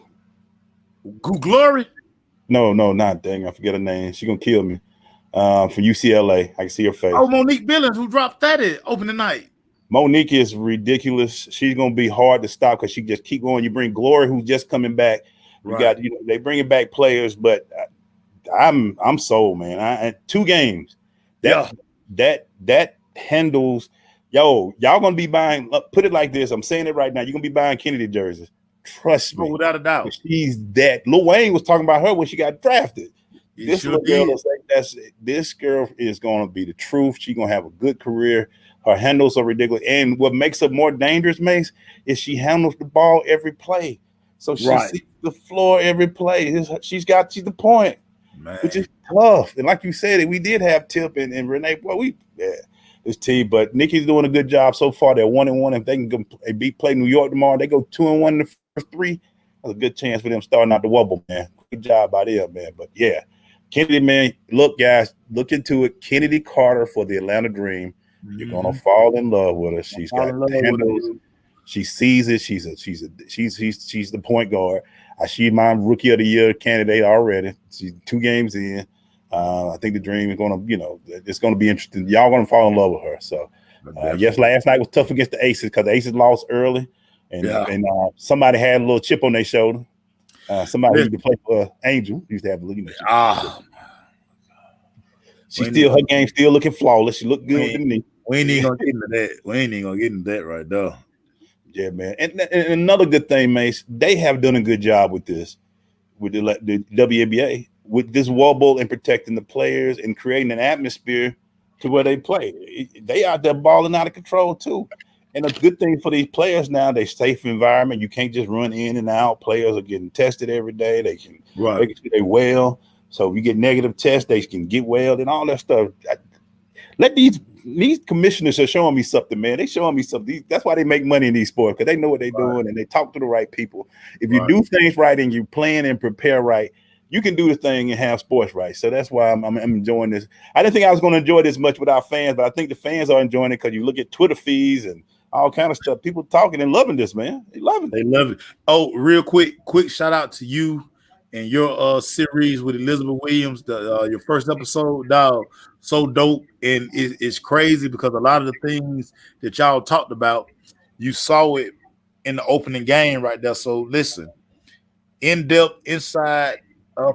Glory? No, not dang. I forget her name. She gonna kill me. From UCLA. I can see her face. Oh, Monique Billings, who dropped that at opening night. Monique is ridiculous. She's gonna be hard to stop because she just keep going. You bring Glory, who's just coming back. You got, they bringing back players, but I'm sold, man. 2 games. That handles. Yo, y'all gonna be buying. Put it like this. I'm saying it right now. You're gonna be buying Kennedy jerseys. Trust me, without a doubt. She's that. Lil Wayne was talking about her when she got drafted. This girl is going to be the truth. She's going to have a good career. Her handles are ridiculous. And what makes her more dangerous, Mace, is she handles the ball every play. So she sees the floor every play. She's the point, man, which is tough. And like you said, we did have Tip and Renee. Boy, this team, but Nikki's doing a good job so far. They're 1-1. If they can play New York tomorrow, they go 2-1 in the first 3. That's a good chance for them starting out the wobble, man. Good job by them, man. But yeah. Kennedy, man, look, guys, look into it. Kennedy Carter for the Atlanta Dream. You're gonna fall in love with her. She's got handles. She sees it. She's the point guard. She's my rookie of the year candidate already. She's 2 games in. I think the Dream is gonna, it's gonna be interesting. Y'all gonna fall in love with her. So, yes, last night was tough against the Aces because the Aces lost early, and somebody had a little chip on their shoulder. Somebody used to play for Angel. Used to have a look at her game still looking flawless. She looked good with the knee. We ain't even gonna get into that. We ain't even gonna get into that right there. Yeah, man. And another good thing, Mace, they have done a good job with this, with the WNBA, with this wobble and protecting the players and creating an atmosphere to where they play. They out there balling out of control too. And a good thing for these players now, they safe environment. You can't just run in and out. Players are getting tested every day. They can they well. So if you get negative tests, they can get well and all that stuff. Let these commissioners are showing me something, man. They showing me something. That's why they make money in these sports, because they know what they're doing and they talk to the right people. If you do things right and you plan and prepare right, you can do the thing and have sports right. So that's why I'm enjoying this. I didn't think I was going to enjoy this much with our fans, but I think the fans are enjoying it because you look at Twitter feeds and all kind of stuff. People talking and loving this, man. They love it. They love it. Oh, real quick shout out to you and your series with Elizabeth Williams. Your first episode, dog, so dope. And it's crazy because a lot of the things that y'all talked about, you saw it in the opening game right there. So listen, in-depth, inside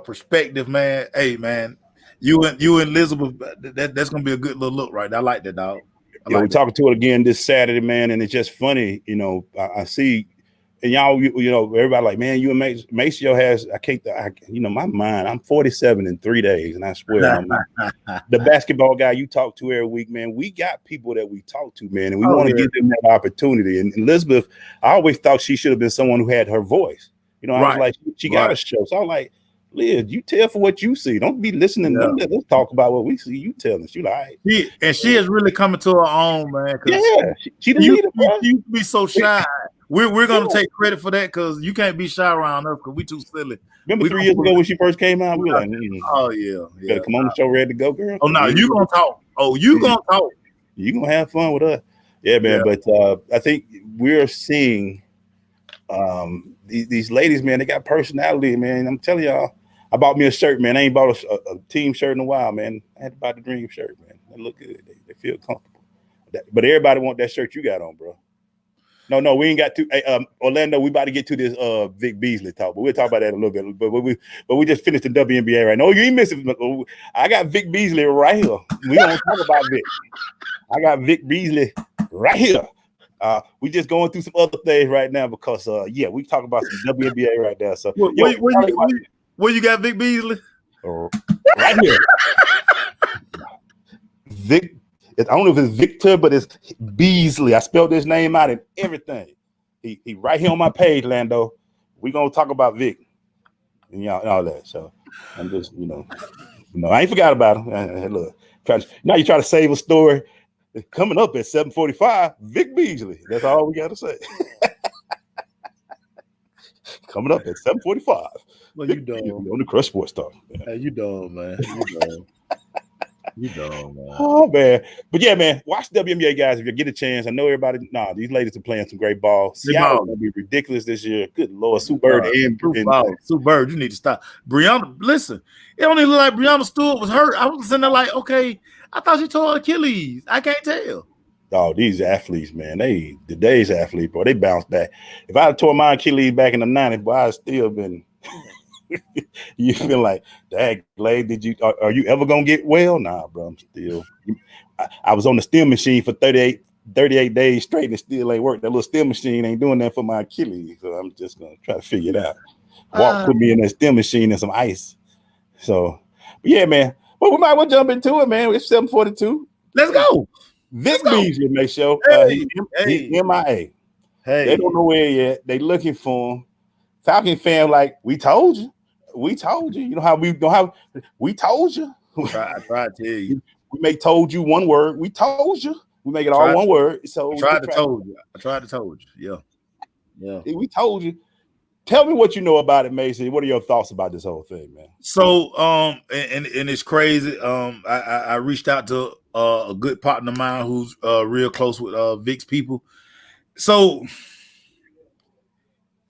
perspective, man. Hey, man, you and Elizabeth, that's gonna be a good little look, right? I like that, dog. We're talking to it again this Saturday, man, and it's just funny, I see, and y'all, everybody like, man, you and Maceo has, my mind, I'm 47 in 3 days, and I swear, the basketball guy you talk to every week, man, we got people that we talk to, man, and we want to give them that opportunity. And Elizabeth, I always thought she should have been someone who had her voice. I was like, she got a show. So I was like, Liz, you tell for what you see. Don't be listening. Don't let us talk about what we see. You tell us. You like, she is really coming to her own, man. Yeah, she the leader, bro. You be so shy. We're gonna take credit for that because you can't be shy around us because we too silly. Remember 3 years ago when she first came out? We were like, oh yeah, better come on the show, ready to go, girl. Oh no, you gonna talk. Oh, you gonna talk. You gonna have fun with us. Yeah, man. Yeah. But I think we're seeing these ladies, man. They got personality, man. I'm telling y'all. I bought me a shirt, man. I ain't bought a team shirt in a while, man. I had to buy the Dream shirt, man. They look good. They feel comfortable. But everybody want that shirt you got on, bro. No, we ain't got to. Hey, Orlando, we about to get to this Vic Beasley talk, but we'll talk about that in a little bit. But we just finished the WNBA right now. Oh, you ain't missing. I got Vic Beasley right here. We don't talk about Vic. I got Vic Beasley right here. We just going through some other things right now because we talk about some WNBA right now. So where you got Vic Beasley? Right here. Vic, I don't know if it's Victor, but it's Beasley. I spelled his name out and everything. He right here on my page, Lando. We're gonna talk about Vic and all that. So I'm just, I ain't forgot about him. Look, now you try to save a story. Coming up at 7:45, Vic Beasley. That's all we gotta say. Coming up at 7:45. Well, you dumb on the Crush Sports Talk. Hey, you dumb, man. You dumb. You dumb, man. Oh man, but yeah, man, watch WNBA, guys. If you get a chance, I know everybody. These ladies are playing some great ball. Seattle's gonna be ridiculous this year. Good Lord, Sue Bird and Sue Bird, you need to stop. Brianna, listen, it don't even look like Brianna Stewart was hurt. I was sitting there like, okay, I thought she tore Achilles. I can't tell. Oh, these athletes, man, today's athlete, bro, they bounce back. If I had tore my Achilles back in the 90s, boy, I'd still been. You feel like, dang, Glade, are you ever gonna get well? Nah, bro, I'm still. I was on the steel machine for 38 days straight and it still ain't worked. That little steel machine ain't doing that for my Achilles, so I'm just gonna try to figure it out. Put me in that steel machine and some ice. So, but yeah, man. Well, we might well jump into it, man. It's 7:42. Let's go. Vic Beasley, make sure. He's MIA. Hey, they don't know where yet. They looking for him. Falcon fan, like, we told you. We told you. You know how we told you. I tried to tell you. We may told you one word. We told you. We make it all one word. So I tried to told you. Yeah. We told you. Tell me what you know about it, Mason. What are your thoughts about this whole thing, man? So, and it's crazy. I reached out to a good partner of mine who's real close with Vic's people. So,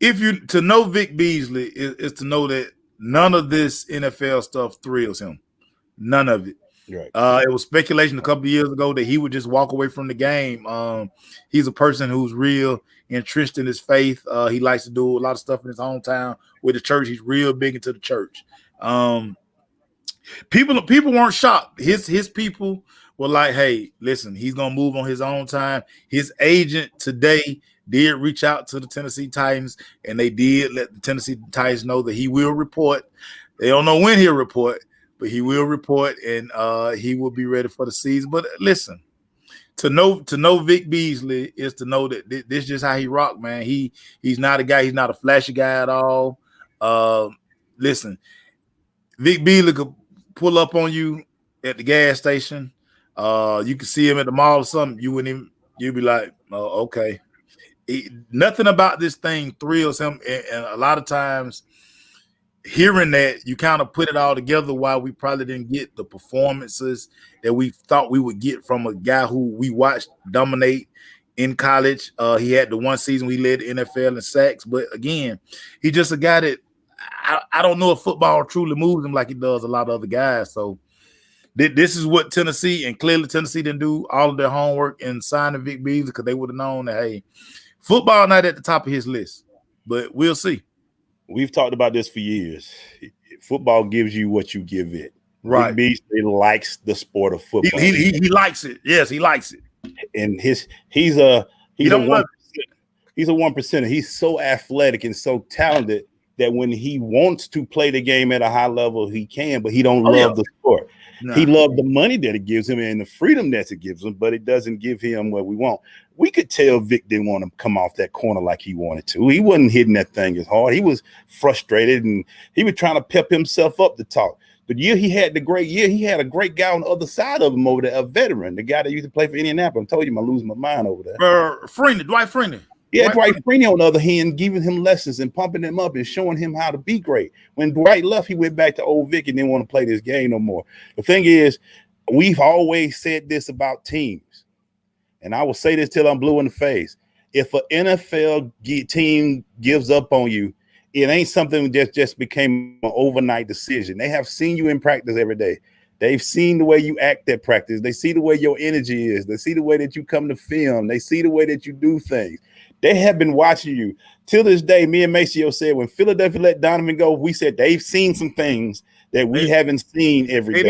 to know Vic Beasley is to know that none of this NFL stuff thrills him. None of it. Right. It was speculation a couple of years ago that he would just walk away from the game. He's a person who's real entrenched in his faith. He likes to do a lot of stuff in his hometown with the church. He's real big into the church. People weren't shocked. His people were like, hey, listen, he's gonna move on his own time. His agent today did reach out to the Tennessee Titans, and they did let the Tennessee Titans know that he will report. They don't know when he'll report, but he will report, and he will be ready for the season. But listen, to know Vic Beasley is to know that this is just how he rock, man. He's not a guy. He's not a flashy guy at all. Listen, Vic Beasley could pull up on you at the gas station. You could see him at the mall or something. You'd be like, oh, okay. Nothing about this thing thrills him, and a lot of times hearing that, you kind of put it all together why we probably didn't get the performances that we thought we would get from a guy who we watched dominate in college. He had the one season we led the NFL in sacks, but again, he's just a guy that I don't know if football truly moves him like he does a lot of other guys. So this is what Tennessee, and clearly Tennessee didn't do all of their homework in signing Vic Beasley because they would have known that, hey, football not at the top of his list, but we'll see. We've talked about this for years. Football gives you what you give it. Right. Vic Beasley likes the sport of football. He likes it. Yes, he likes it. And he's a 1%. He's so athletic and so talented that when he wants to play the game at a high level, he can, but he don't love the sport. Nah. He loved the money that it gives him and the freedom that it gives him, but it doesn't give him what we want. We could tell Vic didn't want to come off that corner like he wanted to. He wasn't hitting that thing as hard. He was frustrated, and he was trying to pep himself up to talk. The year he had the great year, he had a great guy on the other side of him over there, a veteran, the guy that used to play for Indianapolis. I told you I'm losing my mind over there. Dwight Freeney. Yeah, Dwight Freeney, on the other hand, giving him lessons and pumping him up and showing him how to be great. When Dwight left, he went back to old Vic and didn't want to play this game no more. The thing is, we've always said this about teams, and I will say this till I'm blue in the face. If an NFL team gives up on you, it ain't something that just became an overnight decision. They have seen you in practice every day. They've seen the way you act at practice. They see the way your energy is. They see the way that you come to film. They see the way that you do things. They have been watching you. Till this day, me and Maceo said when Philadelphia let Donovan go, we said they've seen some things that we haven't seen every day. They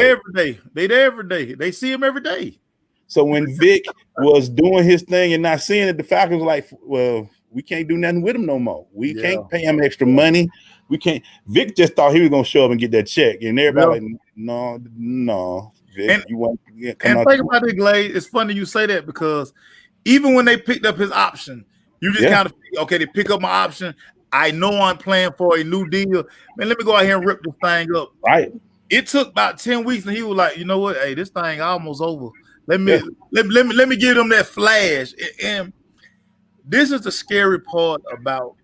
there every day. They see him every day. So when Vic was doing his thing and not seeing it, the Falcons were like, well, we can't do nothing with him no more. We can't pay him extra money. We can't. Vic just thought he was going to show up and get that check. And everybody like, no. Vic, and think about it, Glaze. It's funny you say that because even when they picked up his option, you just kind of think, okay, they pick up my option. I know I'm playing for a new deal. Man, let me go out here and rip this thing up. Right. It took about 10 weeks, and he was like, you know what? Hey, this thing almost over. Let me give them that flash. And this is the scary part about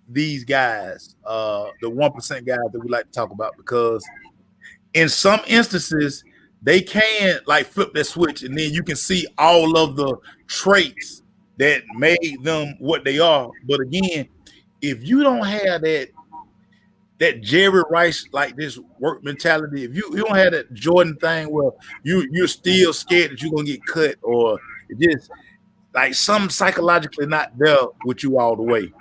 these guys, the 1% guys that we like to talk about, because in some instances they can like flip that switch, and then you can see all of the traits that made them what they are. But again, if you don't have that Jerry Rice like this work mentality, if you don't have that Jordan thing where you're still scared that you're gonna get cut, or just like something psychologically not there with you all the way.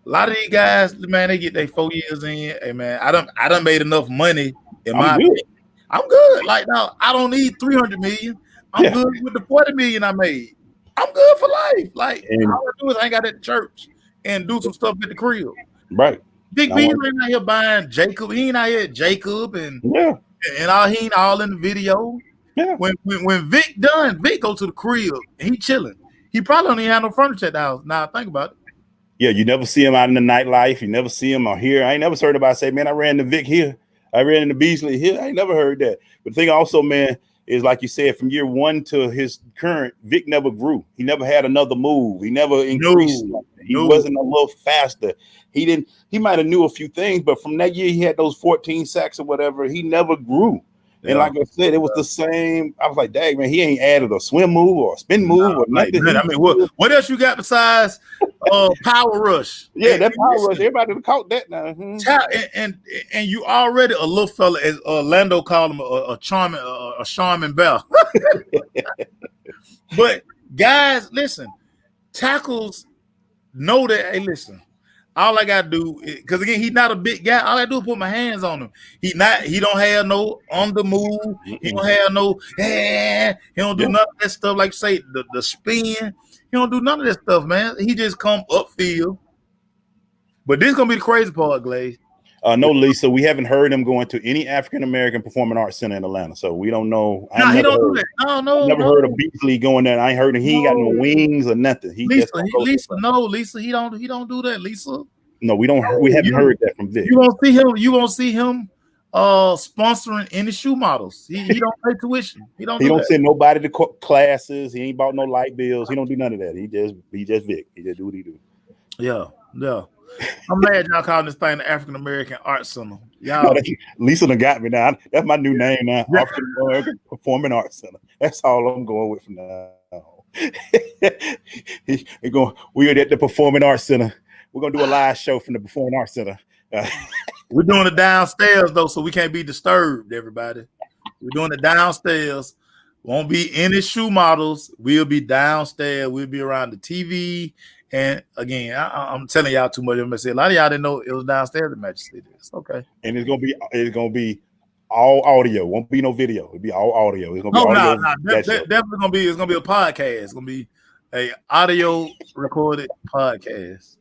A lot of these guys, man, they get their 4 years in. Hey man, I done made enough money in my opinion. I'm good. Like now, I don't need 300 million. I'm good with the 40 million I made. I'm good for life. Like all I do is hang out at church and do some stuff at the crib. Right. Big B ain't out here buying Jacob. He ain't out here Jacob and all. He ain't all in the video. Yeah. When Vic done, Vic go to the crib and he chilling. He probably don't even have no furniture at the house. Now think about it. Yeah, you never see him out in the nightlife. You never see him out here. I ain't never heard about say, man, I ran the Vic here. I ran in the Beasley here. I ain't never heard that. But the thing also, man, is like you said, from year one to his current, Vic never grew. He never had another move. He never increased. He wasn't a little faster. He might have knew a few things, but from that year he had those 14 sacks or whatever. He never grew. And like I said, it was the same. I was like, dang, man, he ain't added a swim move or a spin move or nothing. I mean, what else you got besides power rush? Yeah, that power rush. Everybody caught that now. And you already a little fella, as Orlando called him, a charming bell. But guys, listen, tackles know that. Hey, listen. All I gotta do, because again, he's not a big guy. All I do is put my hands on him. He don't have no on the move. He don't have no. He don't do none of that stuff. Like you say, the spin. He don't do none of that stuff, man. He just come upfield. But this is gonna be the crazy part, Glaze. No, Lisa, we haven't heard him going to any African American performing arts center in Atlanta, so we don't know. No, he don't do that. No, never heard of Beasley going there. I ain't heard him. He ain't got no wings or nothing. Lisa, he don't do that, Lisa. No, we don't. We haven't heard that from Vic. You won't see him sponsoring any shoe models. He don't pay tuition. He don't send nobody to classes. He ain't bought no light bills. He don't do none of that. He just Vic. He just do what he do. Yeah. I'm mad y'all calling this thing the African American Arts Center. Y'all, Lisa done got me now. That's my new name now. African American Performing Arts Center. That's all I'm going with from now. We're at the Performing Arts Center. We're gonna do a live show from the Performing Arts Center. We're doing it downstairs though, so we can't be disturbed. Everybody, we're doing it downstairs. Won't be any shoe models. We'll be downstairs. We'll be around the TV. And again, I'm telling y'all too much. I'm gonna say a lot of y'all didn't know it was downstairs at Magic City. It's okay. And it's gonna be all audio. Won't be no video. It'll be all audio. It's gonna be audio. Definitely it's gonna be a podcast. It's gonna be a audio recorded podcast.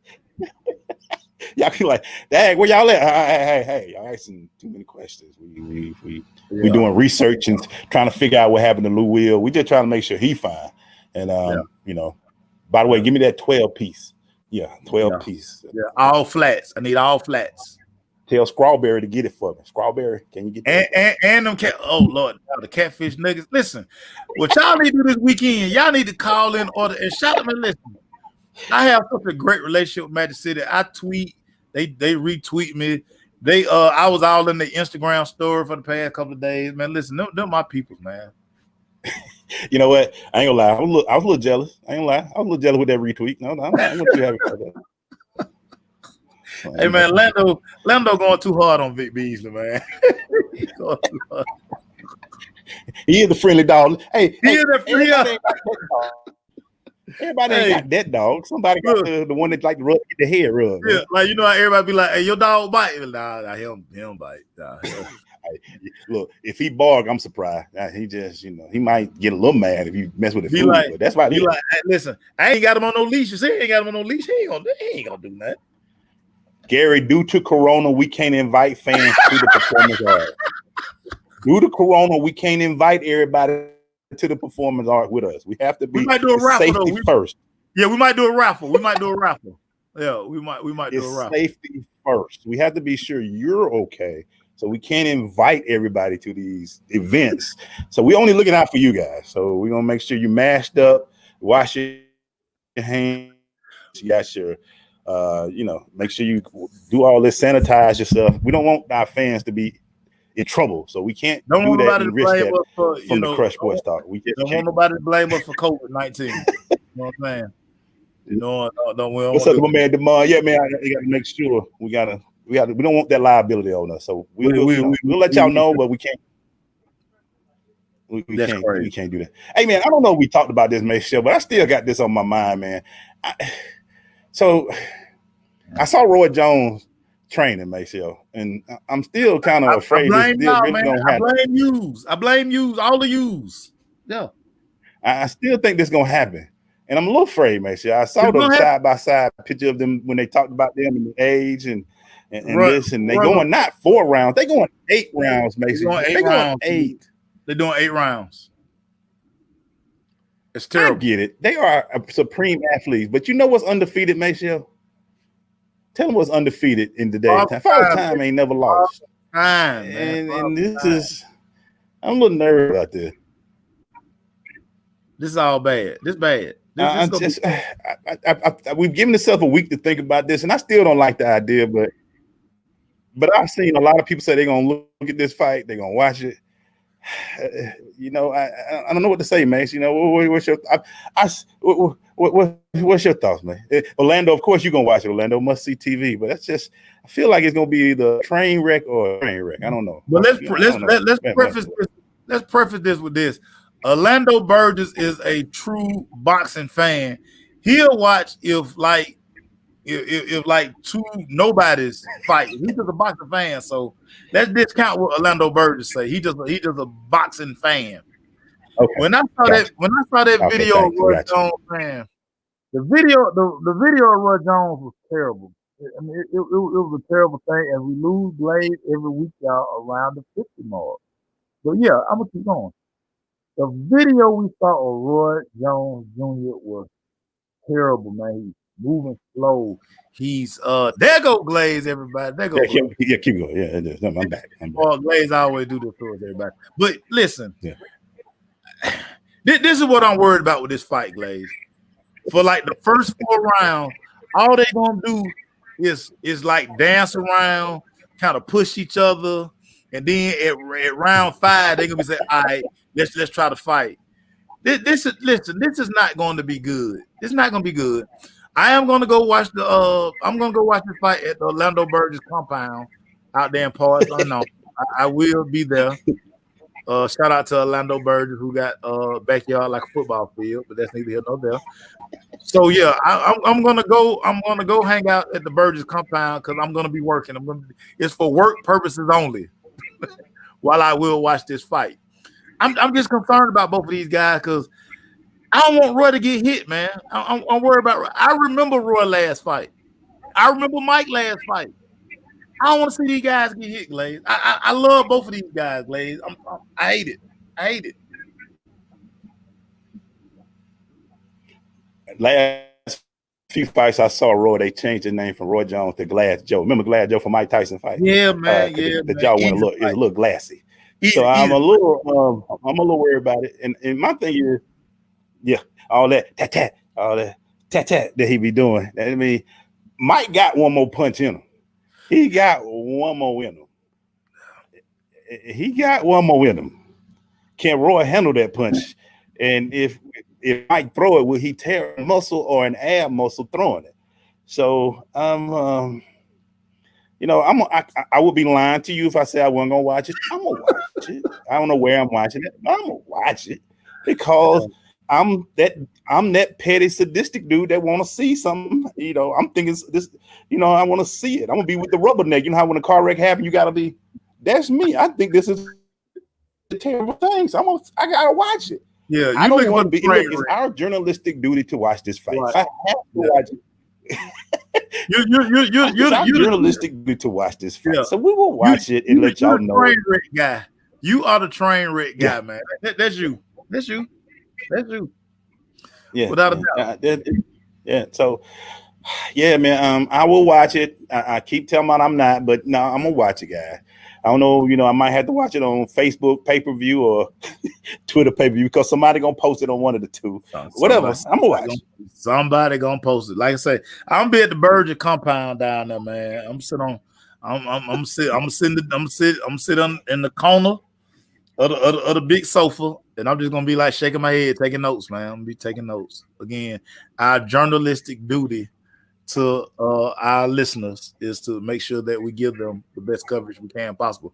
Y'all be like, dang, where y'all at? Hey, y'all asking too many questions. We doing research and trying to figure out what happened to Lou Will. We just trying to make sure he fine. And by the way, give me that 12 piece. Yeah, 12 piece. Yeah, all flats. I need all flats. Tell Strawberry to get it for me. Strawberry, can you get that? And them oh Lord, the catfish nuggets. Listen, what y'all need to do this weekend, y'all need to call in order and shout them and listen. I have such a great relationship with Magic City. I tweet, they retweet me. I was all in the Instagram story for the past couple of days. Man, listen, them my people, man. You know what? I ain't gonna lie. I was a little jealous. I ain't gonna lie. I was a little jealous with that retweet. No, I'm not too happy about that. Hey man, Lando going too hard on Vic Beasley, man. He's going too hard. He is the friendly dog. Hey, everybody ain't got that dog. Somebody got the one that like to rub the hair rub. Yeah, like how everybody be like, "Hey, your dog bite." Nah, he don't bite. Nah. Look, if he bark, I'm surprised. He just, he might get a little mad if you mess with the food. Like, but that's why he like, hey, listen, I ain't got him on no leash. You see, he ain't got him on no leash. He ain't gonna do that. Gary, due to Corona, we can't invite fans to the performance art. Due to Corona, we can't invite everybody to the performance art with us. We have to be safety first. Yeah, we might do a raffle. Yeah, we might do a raffle. Safety first. We have to be sure you're okay. So we can't invite everybody to these events. So we're only looking out for you guys. So we're gonna make sure you mashed up, wash your hands, you got your make sure you do all this, sanitize yourself. We don't want our fans to be in trouble, so we can't do that and risk that from the Crush Sports Talk. We don't want nobody to blame us for COVID-19. You know what I'm saying? No, what's up, my man Demond? Yeah, man, I got to make sure we don't want that liability on us. So we'll let y'all know, but we can't. We can't do that. Hey, man, I don't know if we talked about this, Michelle, but I still got this on my mind, man. So I saw Roy Jones training, Michelle, and I'm still kind of afraid this still really gonna happen. I blame yous, all of yous. Yeah, I still think this gonna happen, and I'm a little afraid, Michelle. I saw the side by side picture of them when they talked about them and the age and this, and they going not 4 rounds, they going 8 rounds, Michelle. They going 8. They're doing 8 rounds. It's terrible. I get it. They are a supreme athletes, but you know what's undefeated, Michelle? Tell them what's undefeated in today's time. Father Time ain't never lost. And this is, I'm a little nervous about this. This is all bad. This bad. We've given ourselves a week to think about this, and I still don't like the idea, but I've seen a lot of people say they're gonna look at this fight, they're gonna watch it. I don't know what to say, Mace. What's your thoughts, man? Orlando, of course, you're gonna watch it. Orlando must see TV, but that's just, I feel like it's gonna be either train wreck or train wreck. I don't know. But let's preface this with this. Orlando Burgess is a true boxing fan. He'll watch if two nobodies fight. He's just a boxing fan, so let's discount what Orlando Burgess say. He just a boxing fan. Okay. When I saw that video of Roy Jones, man, the video of Roy Jones was terrible. I mean, it was a terrible thing, and we lose Blaze every week, y'all, around the 50 mark. But yeah, I'm gonna keep going. The video we saw of Roy Jones Jr. was terrible, man. He's moving slow. He's there go Glaze, everybody. There go. Yeah, keep going. Yeah, it is. No, I'm back. Glaze always do this to us, everybody. But listen, this is what I'm worried about with this fight, Glaze. For like the first 4 rounds, all they gonna do is like dance around, kind of push each other, and then at round 5, they're gonna be saying, all right, let's try to fight. This is not going to be good. It's not going to be good. I am going to go watch the fight at the Orlando Burgess compound out there in Parks. I know I will be there. Shout out to Orlando Burgess, who got backyard like a football field, but that's neither here nor there. So yeah, I'm gonna go hang out at the Burgess compound because I'm gonna be working. It's for work purposes only. While I will watch this fight. I'm just concerned about both of these guys because I don't want Roy to get hit, man. I'm worried about Roy. I remember Roy last fight. I remember Mike last fight. I don't want to see these guys get hit, Glaze. I love both of these guys, Glaze. I hate it. I hate it. Last few fights I saw Roy, they changed the name from Roy Jones to Glass Joe. Remember Glass Joe from Mike Tyson fight? Yeah, man. The jaw went a little glassy. So I'm a little worried about it. And my thing is, all that tat that he be doing. I mean, Mike got one more punch in him. He got one more in him. Can Roy handle that punch? And if Mike throw it, will he tear a muscle or an ab muscle throwing it? So I would be lying to you if I said I wasn't gonna watch it. I'm gonna watch it. I don't know where I'm watching it, but I'm gonna watch it because I'm that petty sadistic dude that want to see something. I'm thinking this. I want to see it. I'm gonna be with the rubberneck. You know how when a car wreck happens, you gotta be. That's me. I think this is a terrible thing. So I gotta watch it. Yeah, I don't want to be. It's our journalistic duty to watch this fight. Right. I have to watch it. You're journalistic to watch this fight, so we will watch it and let y'all know. Train wreck guy. You are the train wreck guy, man. That's you. That's you. That's you. Yeah, without a doubt. Yeah. So, yeah, man. I will watch it. I keep telling myself I'm not, but no, I'm gonna watch it, guy. I don't know. I might have to watch it on Facebook pay-per-view or Twitter pay-per-view because somebody gonna post it on one of the two. Whatever. I'm gonna watch. Somebody gonna post it. Like I say, I'm gonna be at the Berger compound down there, man. I'm sitting in the corner of the big sofa, and I'm just gonna be like shaking my head, taking notes, man. I'm gonna be taking notes. Again, our journalistic duty to our listeners is to make sure that we give them the best coverage we can possible.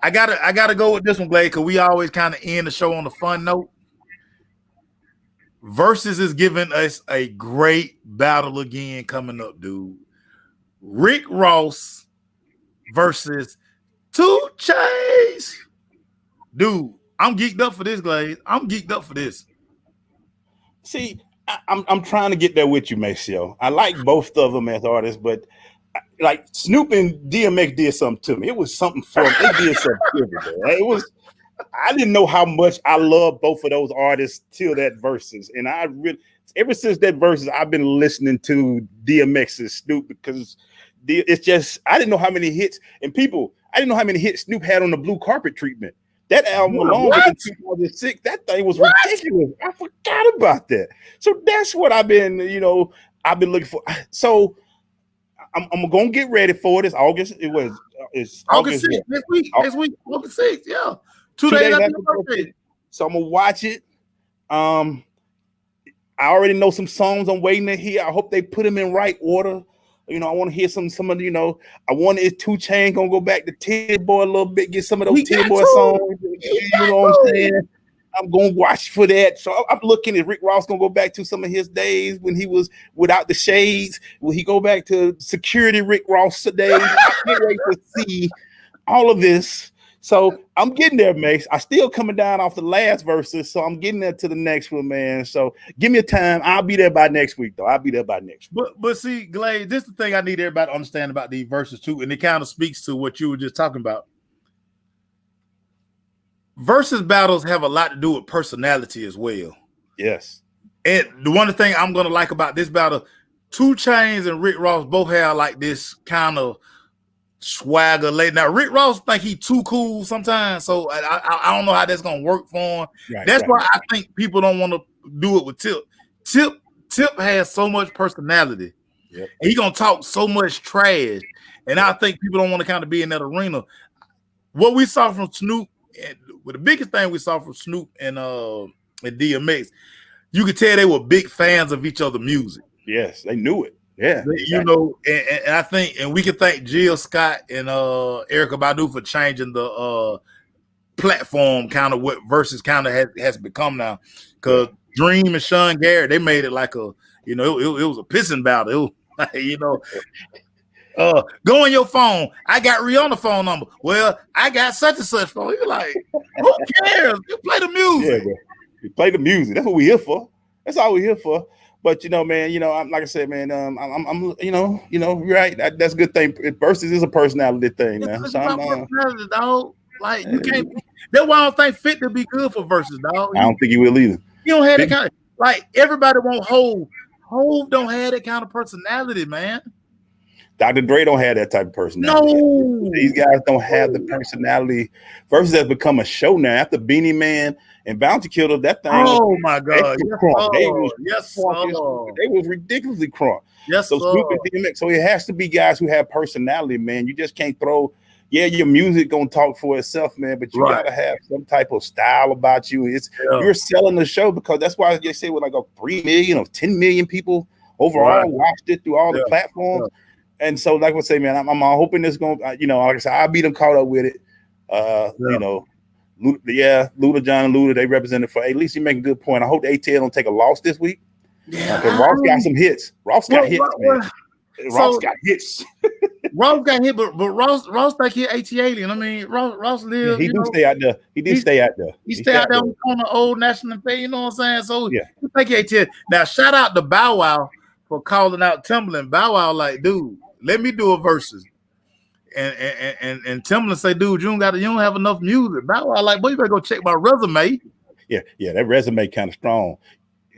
I gotta go with this one, Glade, because we always kind of end the show on a fun note. Versus is giving us a great battle again coming up, dude. Rick Ross versus 2 Chainz. Dude, I'm geeked up for this, Glade. I'm geeked up for this. See, I'm trying to get there with you, Maceo. I like both of them as artists, but like Snoop and DMX did something to me. It was something for them. They did something to me. It was. I didn't know how much I love both of those artists till that verses, and I really, ever since that verses, I've been listening to DMX and Snoop because it's just I didn't know how many hits and people. I didn't know how many hits Snoop had on the Blue Carpet Treatment. That album alone was in 2006. That thing was ridiculous. I forgot about that. So that's what I've been looking for. So I'm gonna get ready for it. It's August. It's August 6th this week. August 6th. Yeah, 2 days after your birthday. So I'm gonna watch it. I already know some songs I'm waiting to hear. I hope they put them in right order. I want to hear some of the, I want is 2 Chainz gonna go back to Tid Boy a little bit, get some of those Tid Boy songs. You know what I'm saying? I'm gonna watch for that. So I'm looking at Rick Ross gonna go back to some of his days when he was without the shades. Will he go back to security Rick Ross days? I can't wait to see all of this. So I'm getting there, Mace. I still coming down off the last verses, so I'm getting there to the next one, man. So give me a time. I'll be there by next week, though. I'll be there by next week. But see, Glade, this is the thing I need everybody to understand about these verses too, and it kind of speaks to what you were just talking about. Versus battles have a lot to do with personality as well. Yes. And the one thing I'm gonna like about this battle, 2 Chainz and Rick Ross both have like this kind of swagger late. Now Rick Ross think he too cool sometimes, so I don't know how that's gonna work for him. That's why I think people don't want to do it with Tip. Tip has so much personality. Yep. He gonna talk so much trash, and I think people don't want to kind of be in that arena. What we saw from Snoop, and the biggest thing we saw from Snoop and DMX, you could tell they were big fans of each other's music. Yes, they knew it. Yeah, exactly. And I think, and we can thank Jill Scott and Erykah Badu for changing the platform, kind of what versus kind of has become now. Because Dream and Sean Garrett, they made it like a, it was a pissing battle. Go on your phone. I got Rihanna's phone number. Well, I got such and such phone. You're like, who cares? You play the music. Yeah, you play the music. That's what we're here for. That's all we're here for. But man, like I said, man, I'm you're right. That's a good thing. Versus is a personality thing, man. It's about personality, dog. Like you can't. That's why I don't think Fit to be good for versus, dog. I don't think he will either. You don't have that kind of like everybody won't hold. Hove don't have that kind of personality, man. Dr. Dre don't have that type of personality. No, these guys don't have the personality. Versus has become a show now. After Beanie Man and Bounty Killer, that thing. Oh my God! They was ridiculously crunk. Yes, so Snoop and DMX. So it has to be guys who have personality, man. You just can't throw. Yeah, your music gonna talk for itself, man. But you gotta have some type of style about you. You're selling the show because that's why they say with like a 3 million or 10 million people overall watched it through all the platforms. And so, like I say, man, I'm hoping this going, like I said, I'll be them caught up with it. Luda John and Luda, they represented for. At least you make a good point. I hope the ATL don't take a loss this week. Yeah, Ross got some hits. Ross got hits, man. Ross got hits. Ross got hit, but Ross like he AT-alien. I mean, Ross lived. He did stay out there. He stay out there. He stayed out there on the old National Fair. You know what I'm saying? So he think he AT-alien. Now shout out to Bow Wow for calling out Timbaland. Bow Wow like, dude, let me do a versus. and Timbaland say, dude, you don't have enough music. Bow Wow like, boy, you better go check my resume. Yeah, that resume kind of strong.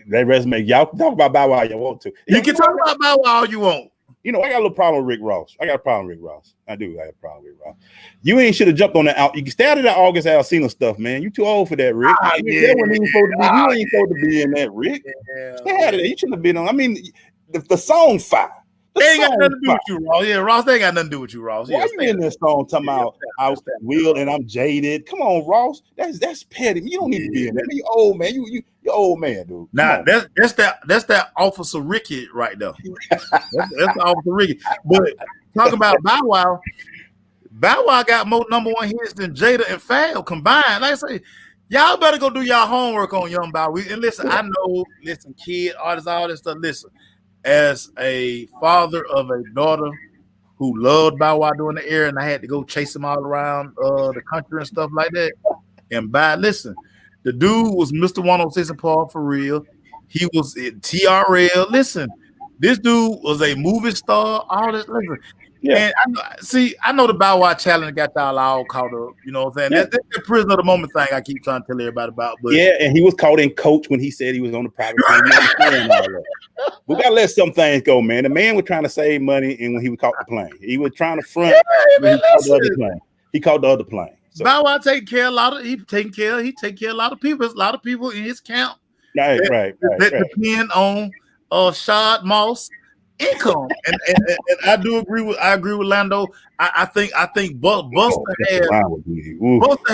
That resume, y'all talk about Bow Wow you want to. You can talk about Bow Wow all you want. You know, I got a little problem with Rick Ross. I got a problem with Rick Ross. I do. I have a problem with Rick Ross. You ain't should have jumped on that out. You started that August Alsina stuff, man. You too old for that, Rick. You ain't supposed to be in that, Rick. You shouldn't have been on. I mean, the song fire. They ain't got nothing to do with you, Ross. Yeah, Ross, they ain't got nothing to do with you, Ross. Why you in this song talking about I was Will and I'm jaded? Come on, Ross. That's petty. You don't need to be in that. You old man. You old man, dude. Nah, that's that Officer Ricky right there. that's the Officer Ricky. But talk about Bow Wow. Bow Wow got more #1 hits than Jada and Fab combined. Like I say, y'all better go do y'all homework on Young Bow Wow. And listen, I know, kid, artists, all this stuff. Listen. As a father of a daughter who loved Bow Wow during the era, and I had to go chase him all around the country and stuff like that. And listen, the dude was Mr. 106 and Paul for real. He was at TRL. Listen, this dude was a movie star. All this, listen. Yeah. And I know the Bow Wow challenge got y'all all caught up. You know what I'm saying? Yeah. That's the prison of the moment thing I keep trying to tell everybody about. But yeah, and he was caught in coach when he said he was on the private plane. We gotta let some things go, man. The man was trying to save money, and when he was caught the plane, he was trying to front. He caught the other plane. So. Bow Wow take care of a lot of. He take care of a lot of people. There's a lot of people in his camp. Right. That depend on Shad Moss income, and I agree with Lando. I think Busta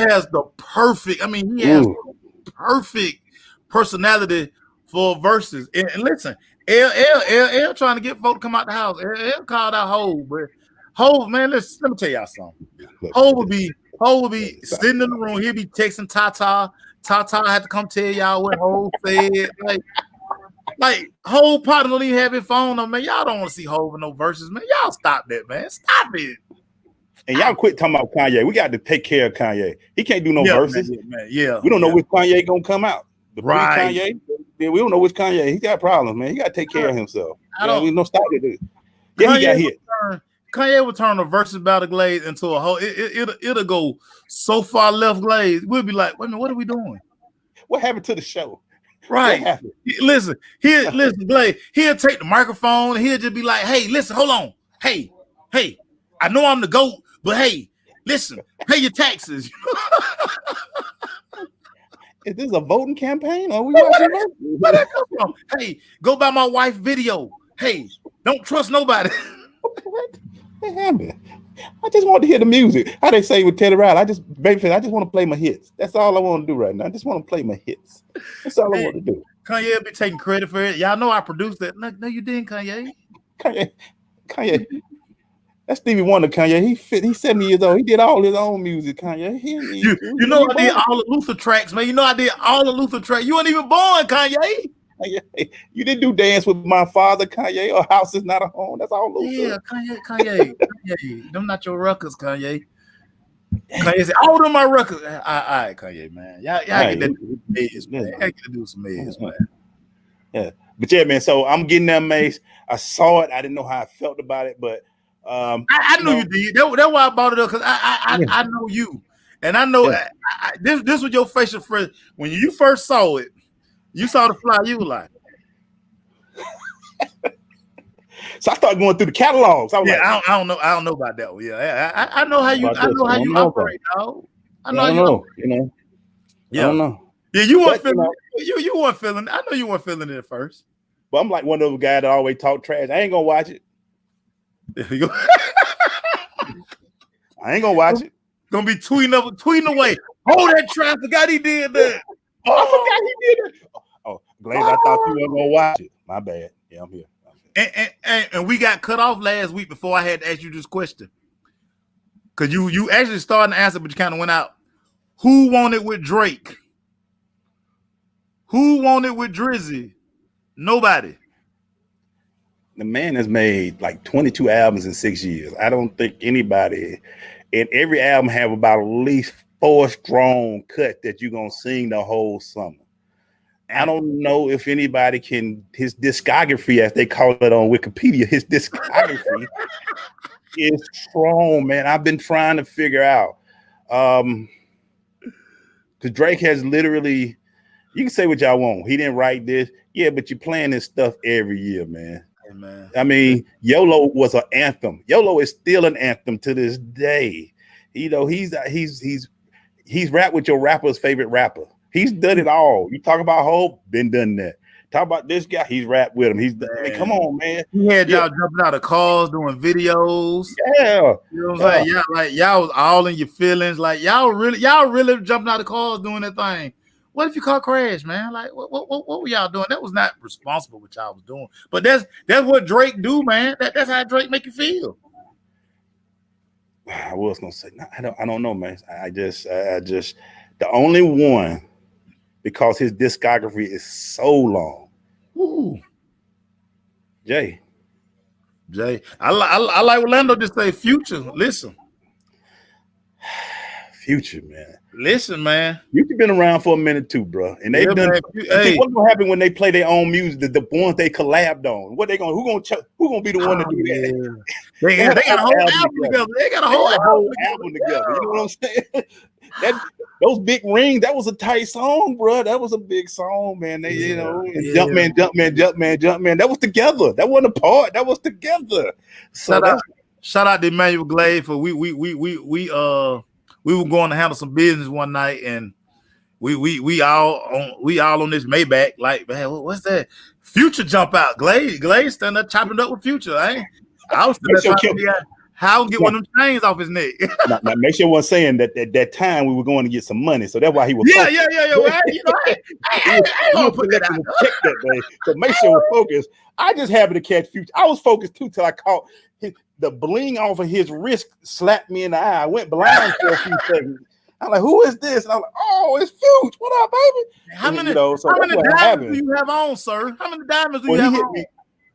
has the perfect. I mean, he has the perfect personality for verses. And listen, LL trying to get folk to come out the house. LL called out Hov, but Hov, man, let me tell y'all something. Hov would be sitting in the room. He'd be texting Tata. Tata had to come tell y'all what Hov said. Like Hov partner don't even have his phone on, man. Y'all don't want to see Hov in no verses, man. Y'all stop that, man. Stop it. And y'all quit talking about Kanye. We got to take care of Kanye. He can't do no verses. Man. We don't know which Kanye gonna come out. The Kanye. Yeah, we don't know which Kanye. He got problems, man. He got to take care of himself. We don't stop it. Yeah, he got hit. Kanye will turn a versus battle Glaze into a whole. It'll go so far left Glaze. We'll be like, wait a minute, what are we doing? What happened to the show? Right. Listen, Glaze. He'll take the microphone. And he'll just be like, hey, listen, hold on. Hey, I know I'm the GOAT, but hey, listen, pay your taxes. Is this a voting campaign? Are we watching that? Where that come from? Hey, go buy my wife's video. Hey, don't trust nobody. What happened? I just want to hear the music. How they say with Teddy Riley, I just want to play my hits. That's all I want to do right now. I just want to play my hits. That's all I want to do. Kanye be taking credit for it. Y'all know I produced that. No, you didn't, Kanye. Kanye. That's Stevie Wonder, Kanye. He's 70 years old. He did all his own music, Kanye. You know I did all the Luther tracks, man. You know I did all the Luther tracks. You weren't even born, Kanye. You didn't do Dance with My Father, Kanye, or House Is Not a Home. That's all Luther. Yeah, Kanye. Them not your records, Kanye. Kanye said, all of my records. All right, Kanye, man. Y'all get that meds, man. Y'all get to do some meds, man. Yeah. But yeah, man. So I'm getting that Mace. I saw it. I didn't know how I felt about it, but I knew you did. That's why I brought it up, because I know you. And I know this was your facial friend. When you first saw it, you saw the fly, you were like. So I started going through the catalogs. I was I don't know about that one. Yeah, I know how you operate, dog. I know. Yeah. I don't know. Yeah, you weren't feeling it. You weren't feeling it. I know you weren't feeling it at first. But I'm like one of those guys that always talk trash. I ain't gonna watch it. I ain't gonna watch it. Gonna be tweeting away. Hold that trash. I forgot he did that. I forgot he did it. Oh, Glaze, I thought you weren't gonna watch it. My bad. Yeah, I'm here. And we got cut off last week before I had to ask you this question. Because you actually started to answer, but you kind of went out. Who won it with Drake? Who won it with Drizzy? Nobody. The man has made like 22 albums in 6 years. I don't think anybody, and every album have about at least 4 strong cuts that you're gonna sing the whole summer. I don't know if anybody can, his discography, as they call it on Wikipedia, his discography is strong, man. I've been trying to figure out. Because Drake has literally, you can say what y'all want. He didn't write this. Yeah, but you're playing this stuff every year, man. Hey, man. I mean, YOLO was an anthem. YOLO is still an anthem to this day. You know, he's rapped with your rapper's favorite rapper. He's done it all. You talk about Hope, been done that. Talk about this guy, he's rapped with him. I mean, come on, man. He had y'all jumping out of cars, doing videos. Yeah. You know what I'm saying? Yeah, like y'all was all in your feelings. Like y'all really jumping out of cars doing that thing. What if you caught crash, man? Like what were y'all doing? That was not responsible what y'all was doing. But that's what Drake do, man. That's how Drake make you feel. I was gonna say, no, I don't know, man. I just the only one, because his discography is so long. Ooh. Jay. I like what Lando just say. Future, listen. Future, man. Listen, man. Future been around for a minute too, bro. And they've done. Hey. What's gonna happen when they play their own music? The ones they collabed on. What they gonna? Who gonna be the one to do that? They got a whole album together. They got a whole album together. You know what I'm saying? Those big rings, that was a tight song, bro. That was a big song, man. They, you know, Jumpman. That was together. That wasn't apart. That was together. So shout out to Emmanuel Glade for we were going to handle some business one night, and we all on this Maybach. Like, man, what's that? Future jump out. Glade stand up chopping up with Future. I was still trying to how get one of them chains off his neck. now, make sure one saying that at that time we were going to get some money, so that's why he was. Yeah. Well, you know, I gonna put that out. Check that day. So make sure we're focused. I just happened to catch Future. I was focused too till I caught the bling off of his wrist slapped me in the eye. I went blind for a few seconds. I'm like, who is this? And I'm like, oh, it's Future. What up, baby? How many diamonds do you have on, sir? How many diamonds do you have on?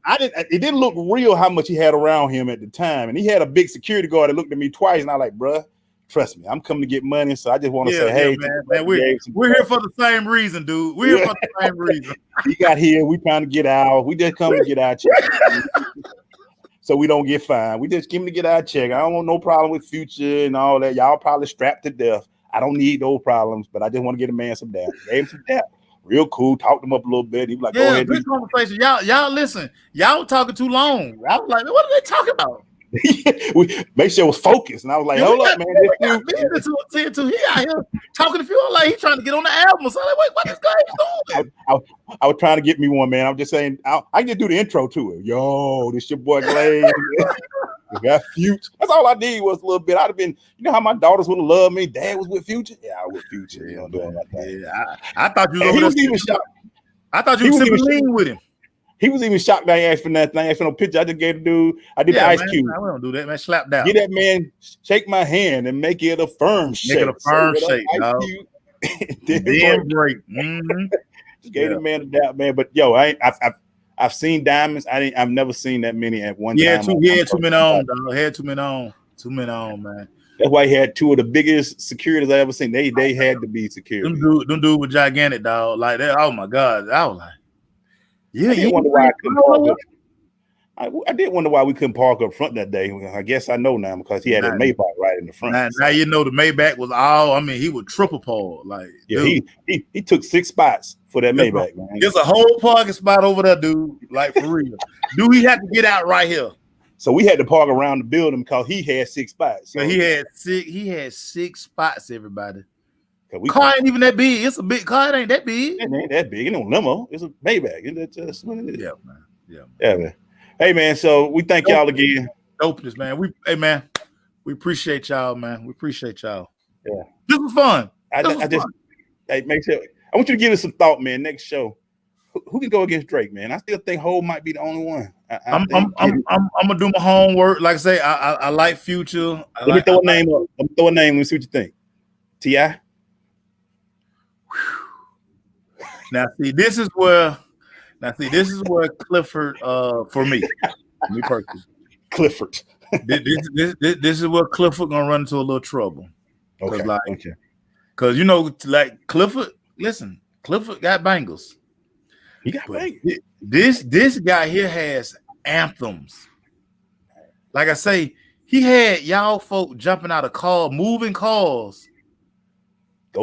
It didn't look real how much he had around him at the time. And he had a big security guard that looked at me twice. And I like, bruh, trust me, I'm coming to get money. So I just want to say, hey, man, we're here for the same reason, dude. We're here for the same reason. He got here. We trying to get out. We just come to get our check. So we don't get fined. We just came to get our check. I don't want no problem with Future and all that. Y'all probably strapped to death. I don't need those problems, but I just want to get a man some dap. Gave him some dap. Real cool. Talked him up a little bit. He was like, go ahead. Good conversation. Y'all listen. Y'all talking too long. I was like, what are they talking about? We make sure it was focused. And I was like, hold up, man. He out here talking to people like he's trying to get on the album. So I'm like, wait, what this guy doing? I was trying to get me one, man. I'm just saying, I just do the intro to it. Yo, this your boy Glade. We got Future. That's all I did was a little bit. I'd have been, you know how my daughters would have loved me. Dad was with Future. Yeah, I was with Future. You know, doing my thing. Yeah, I thought you was he was even shocked. I thought you were lean with him. He was even shocked that I asked for nothing. I asked for no picture. I just gave the dude. I did the Ice Cube. I don't do that, man. Slap down. Get that man, shake my hand and make it a firm shake. Make it a firm shake. Then break. Just gave the man a dap, man. But yo, I've seen diamonds. I've never seen that many at one time. Too many on, dog. Had too many on, man. That's why he had two of the biggest securities I ever seen. They had to be security. Them dude was gigantic, dog. Like that. Oh my God. I was like, yeah. I did wonder why I did wonder why we couldn't park up front that day. I guess I know now because he had a Maybach right in the front. Now you know the Maybach was all. I mean, he would triple park. Like, yeah, he took 6 spots for that Maybach, man. There's a whole parking spot over there, dude. Like for real. Dude, he had to get out right here. So we had to park around the building because he had 6 spots. So he had 6 spots, everybody. Car ain't even that big. It's a big car. It ain't that big. It ain't that big. It ain't no limo. It's a Maybach. That's what it is. Yeah, man. Hey, man. So we thank y'all again. Dopeness, man. We appreciate y'all, man. We appreciate y'all. Yeah. This was fun. Hey, make sure. I want you to give us some thought, man. Next show, who can go against Drake, man? I still think Hov might be the only one. I'm gonna do my homework. Like I say, I like Future. Let me throw a name up. Let me throw a name and see what you think. T.I. Now see, this is where Clifford, for me personally, Clifford. this is where Clifford gonna run into a little trouble. Okay. Because you know, like Clifford, listen, Clifford got bangles. He got bangles. This guy here has anthems. Like I say, He had y'all folk jumping out of cars, moving cars,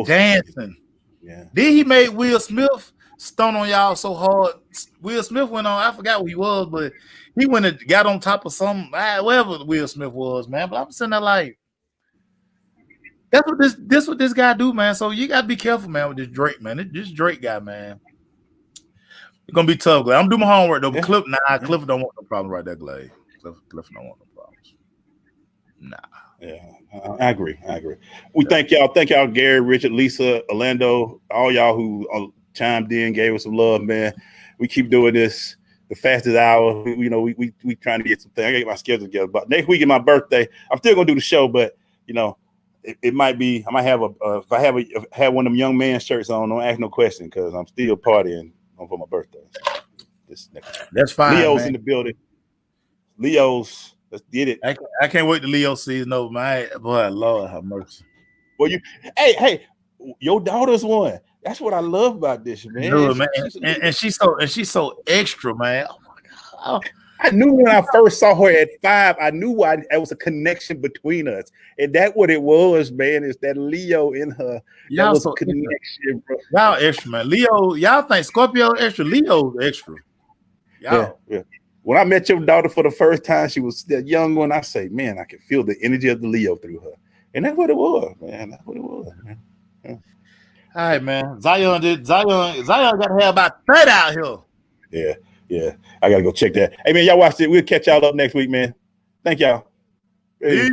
dancing. Yeah. Then he made Will Smith stun on y'all so hard. Will Smith went on, I forgot who he was, but he went and got on top of some, whatever Will Smith was, man. But I'm sitting there like, that's what this guy do, man. So you gotta be careful, man, with this Drake, man. This Drake guy, man. It's gonna be tough, Glay. I'm doing my homework though. But Cliff don't want no problem right there, Glay. Cliff don't want no problems. Nah. Yeah, I agree. We thank y'all, Gary, Richard, Lisa, Orlando, all y'all who chimed in, gave us some love, man. We keep doing this. The fastest hour. We trying to get some things. I gotta get my schedule together. But next week is my birthday. I'm still gonna do the show, but it might be. I might have if I have one of them young man shirts on. Don't ask no question because I'm still partying for my birthday. That's fine. Leo's man. in the building. Leo's. Let's get it. I can't wait to Leo season over, man. Boy, Lord have mercy. Well, hey, your daughter's one. That's what I love about this, man. Dude, man. And she's so extra, man. Oh my God. I knew when I first saw her at 5, I knew there was a connection between us. And that's what it was, man. It's that Leo in her. That was a connection, bro. Y'all extra, man. Leo, y'all think Scorpio extra? Leo's extra. Y'all. Yeah. When I met your daughter for the first time, she was that young one. I say, man, I can feel the energy of the Leo through her. And that's what it was, man. That's what it was, man. Yeah. All right, man. Zion got to have about 30 out here. Yeah. I got to go check that. Hey, man, y'all watch it. We'll catch y'all up next week, man. Thank y'all. Hey.